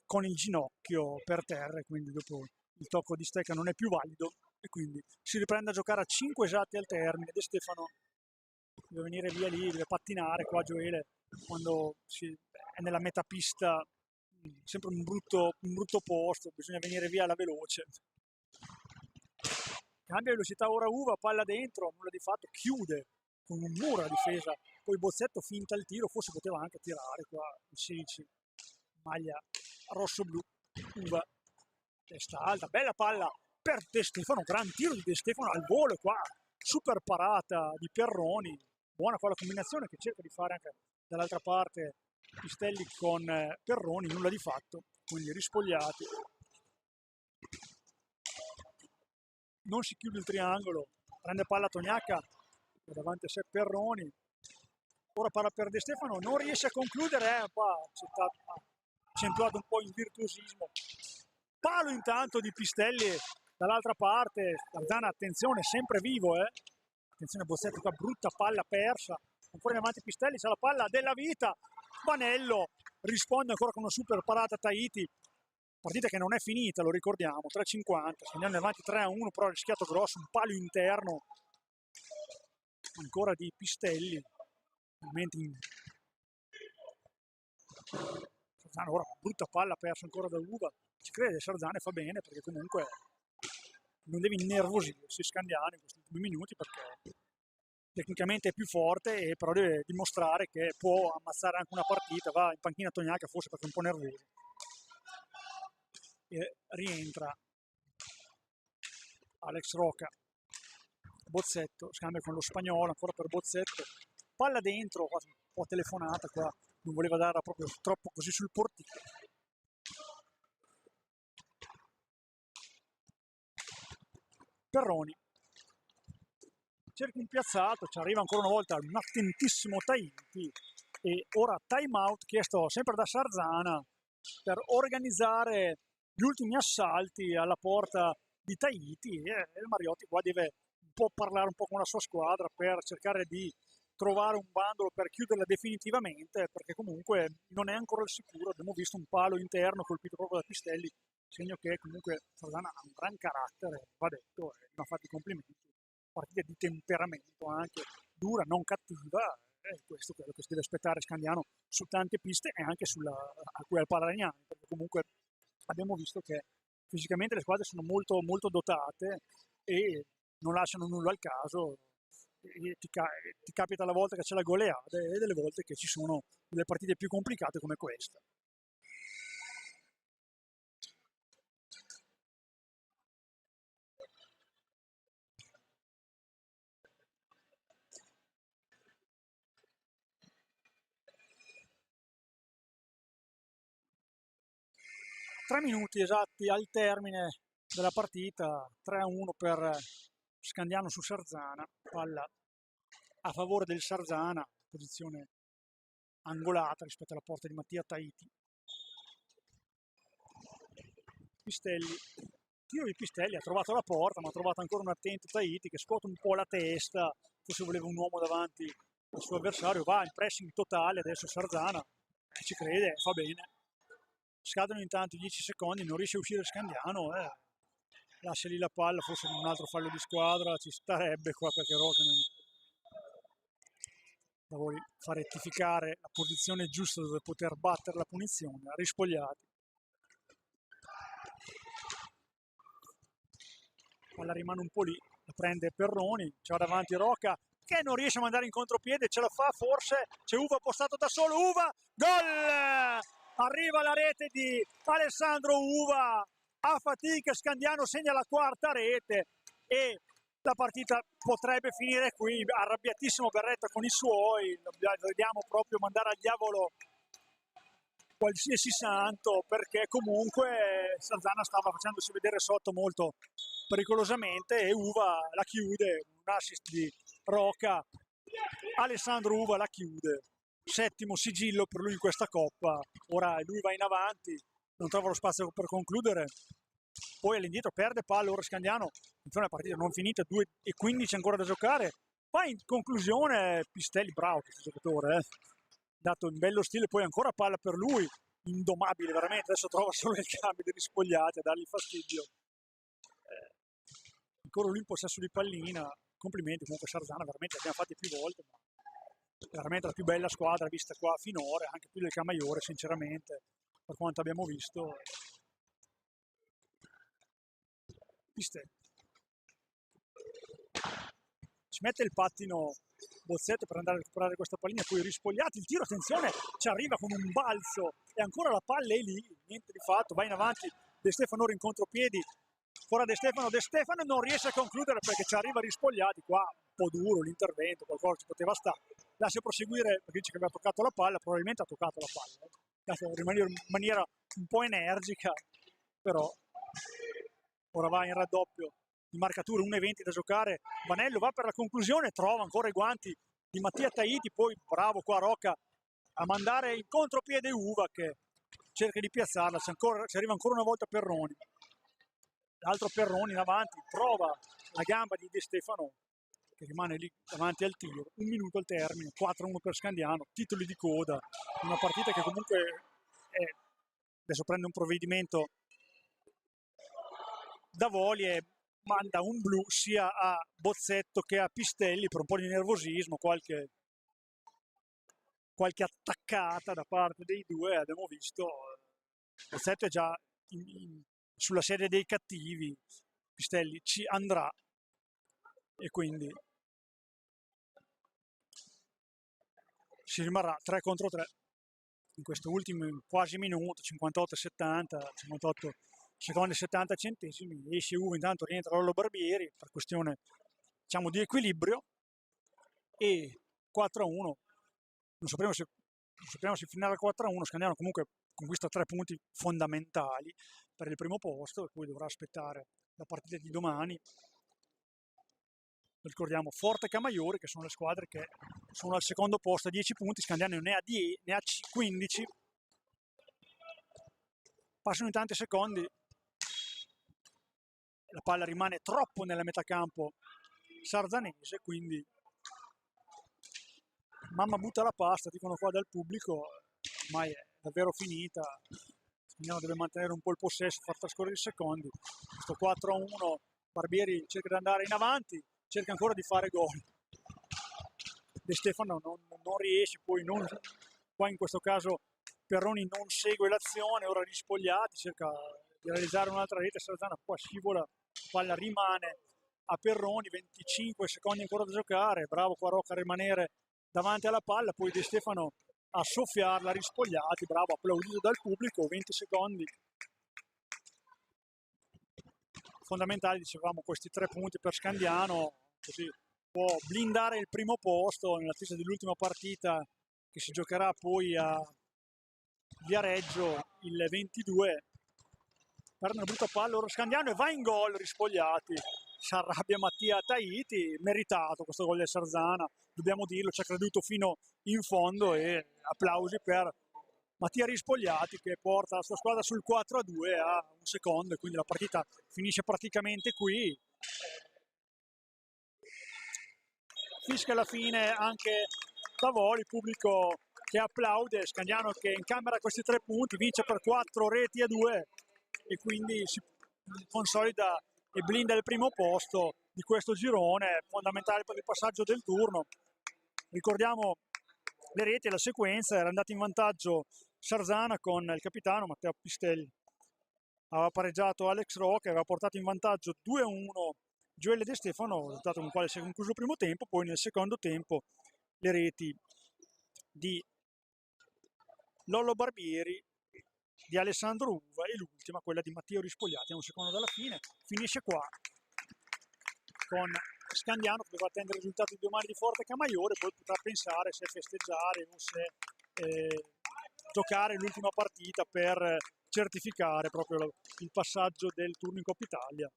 con il ginocchio per terra, e quindi dopo il tocco di stecca non è più valido, e quindi si riprende a giocare a 5 esatti al termine. De Stefano deve venire via lì, deve pattinare qua Gioele quando è nella metapista, sempre un brutto posto, bisogna venire via alla veloce. Cambia velocità ora Uva, palla dentro, nulla di fatto, chiude con un muro a difesa, poi Bozzetto finta il tiro, forse poteva anche tirare qua il 16, maglia rosso-blu. Uva, testa alta, bella palla per De Stefano, gran tiro di De Stefano al volo qua, super parata di Perroni, buona qua la combinazione che cerca di fare anche dall'altra parte Pistelli con Perroni, nulla di fatto, quindi rispogliati. Non si chiude il triangolo, prende palla Tognacca, davanti a sé Perroni, ora palla per De Stefano, non riesce a concludere, qua ha accentuato un po' il virtuosismo, palo intanto di Pistelli dall'altra parte, Sarzana attenzione, sempre vivo, attenzione Bozzetto qua, brutta palla persa, ancora in avanti Pistelli, c'ha la palla della vita, Vanello risponde ancora con una super parata Taiti. Partita che non è finita, lo ricordiamo, 3,50, andiamo avanti 3-1, però ha rischiato grosso, un palo interno ancora di Pistelli, Sarzana ora brutta palla persa ancora da Uva, ci crede Sarzana e fa bene perché comunque non devi innervosirsi Scandiano in questi ultimi minuti perché tecnicamente è più forte, e però deve dimostrare che può ammazzare anche una partita. Va in panchina Tognacca forse perché è un po' nervoso. E rientra Alex Roca, Bozzetto scambia con lo spagnolo ancora per Bozzetto, palla dentro, un po' telefonata qua, non voleva darla proprio troppo così sul portiere. Perroni cerca un piazzato, ci arriva ancora una volta un attentissimo Taiti, e ora time out chiesto sempre da Sarzana per organizzare gli ultimi assalti alla porta di Taiti, e il Mariotti qua deve un po' parlare un po' con la sua squadra per cercare di trovare un bandolo per chiuderla definitivamente, perché comunque non è ancora al sicuro. Abbiamo visto un palo interno colpito proprio da Pistelli, segno che comunque Sarzana ha un gran carattere, va detto, e mi ha fatto i complimenti. Partita di temperamento anche, dura, non cattiva, questo è quello che si deve aspettare Scandiano su tante piste e anche a cui al Paragnani, perché comunque abbiamo visto che fisicamente le squadre sono molto, molto dotate e non lasciano nulla al caso. E ti capita la volta che c'è la goleada e delle volte che ci sono delle partite più complicate come questa. 3 minuti esatti al termine della partita, 3-1 per Scandiano su Sarzana, palla a favore del Sarzana, posizione angolata rispetto alla porta di Mattia Tahiti. Pistelli, tiro di Pistelli, ha trovato la porta, ma ha trovato ancora un attento Tahiti che scuote un po' la testa, forse voleva un uomo davanti al suo avversario, va in pressing totale adesso Sarzana, ci crede, fa bene. Scadono intanto 10 secondi, non riesce a uscire Scandiano, lascia lì la palla, forse un altro fallo di squadra ci starebbe qua perché Roca non la vuole far rettificare la posizione giusta dove poter battere la punizione, rispogliati. Palla rimane un po' lì, la prende Perroni, c'è davanti Roca che non riesce a mandare in contropiede, ce la fa forse, c'è Uva postato da solo, Uva, gol! Arriva la rete di Alessandro Uva, a fatica Scandiano segna la quarta rete e la partita potrebbe finire qui, arrabbiatissimo Berretta con i suoi, vediamo proprio mandare al diavolo qualsiasi santo perché comunque Sarzana stava facendosi vedere sotto molto pericolosamente e Uva la chiude, un assist di Roca, Alessandro Uva la chiude, settimo sigillo per lui in questa coppa, ora lui va in avanti, non trova lo spazio per concludere, poi all'indietro perde palla, ora Scandiano, una partita non finita, 2:15 ancora da giocare, poi in conclusione Pistelli, bravo questo giocatore, dato in bello stile, poi ancora palla per lui, indomabile veramente, adesso trova solo il cambio degli spogliati a dargli fastidio. Ancora lui in possesso di pallina, complimenti comunque Sarzana, veramente l'abbiamo fatti più volte, ma veramente la più bella squadra vista qua finora, anche più del Camaiore sinceramente, per quanto abbiamo visto. Pistelli. Ci mette il pattino Bozzetto per andare a recuperare questa pallina, poi rispogliati, il tiro, attenzione, ci arriva con un balzo e ancora la palla è lì, niente di fatto, va in avanti De Stefano ora in contropiedi, ora De Stefano non riesce a concludere perché ci arriva rispogliati, qua un po' duro l'intervento, qualcosa ci poteva stare, lascia proseguire perché dice che aveva toccato la palla, probabilmente ha toccato la palla, lascia rimanere in maniera un po' energica, però ora va in raddoppio di marcature, 1:20 da giocare, Vanello va per la conclusione, trova ancora i guanti di Mattia Tahiti, poi bravo qua Rocca a mandare in contropiede Uva che cerca di piazzarla, ci arriva ancora una volta Perroni, l'altro Perroni in avanti, trova la gamba di De Stefano che rimane lì davanti al tiro, 1 minuto al termine, 4-1 per Scandiano, titoli di coda, una partita che comunque adesso prende un provvedimento da Voli e manda un blu sia a Bozzetto che a Pistelli per un po' di nervosismo, qualche attaccata da parte dei due, abbiamo visto Bozzetto è già sulla serie dei cattivi, Pistelli ci andrà e quindi si rimarrà 3 contro 3 in questo ultimo quasi minuto, 58-70, 58 secondi e 70 centesimi, esce Uva, intanto rientra Lollo Barbieri per questione diciamo di equilibrio e 4-1, non sapremo se finirà 4-1, Scandiano comunque conquista 3 punti fondamentali per il primo posto e poi dovrà aspettare la partita di domani. Ricordiamo Forte e Camaiore che sono le squadre che sono al secondo posto a 10 punti, Scandiano ne ha 15. Passano in tanti secondi, la palla rimane troppo nella metà campo sarzanese, quindi mamma butta la pasta, dicono qua dal pubblico, ormai è davvero finita, Scandiano deve mantenere un po' il possesso, far trascorrere i secondi, questo 4-1, Barbieri cerca di andare in avanti, cerca ancora di fare gol. De Stefano non riesce, poi qua in questo caso Perroni non segue l'azione, ora Rispogliati cerca di realizzare un'altra rete, Sarzana qua scivola, palla rimane a Perroni, 25 secondi ancora da giocare, bravo qua Rocca a rimanere davanti alla palla, poi De Stefano a soffiarla, Rispogliati, bravo, applaudito dal pubblico, 20 secondi. Fondamentali, dicevamo, questi 3 punti per Scandiano, così può blindare il primo posto nell'attesa dell'ultima partita che si giocherà poi a Viareggio il 22. Perde una brutta palla ora Scandiano e va in gol Rispogliati. Si arrabbia Mattia Tahiti, meritato questo gol del Sarzana, dobbiamo dirlo, ci ha creduto fino in fondo e applausi per Mattia Rispogliati che porta la sua squadra sul 4-2 a un secondo e quindi la partita finisce praticamente qui. Fischia alla fine anche Tavoli, pubblico che applaude, Scandiano che incamera questi 3 punti, vince per 4-2 e quindi si consolida e blinda il primo posto di questo girone, fondamentale per il passaggio del turno. Ricordiamo le reti e la sequenza, era andato in vantaggio Sarzana con il capitano Matteo Pistelli, aveva pareggiato Alex Roque, aveva portato in vantaggio 2-1 Gioele De Stefano, risultato con il quale si è concluso il primo tempo, poi nel secondo tempo le reti di Lollo Barbieri, di Alessandro Uva e l'ultima quella di Matteo Rispogliati a un secondo dalla fine. Finisce qua con Scandiano che dovrà attendere i risultati di domani di Forte Camaiore, poi potrà pensare se festeggiare o se giocare l'ultima partita per certificare proprio il passaggio del turno in Coppa Italia.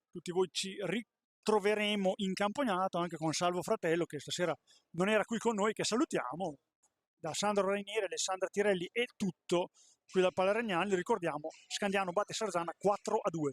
Tutti voi ci ritroveremo in campionato anche con Salvo Fratello che stasera non era qui con noi, che salutiamo. Da Sandro Rainieri, Alessandra Tirelli e tutto qui dal Palaregnani, ricordiamo Scandiano batte Sarzana 4-2.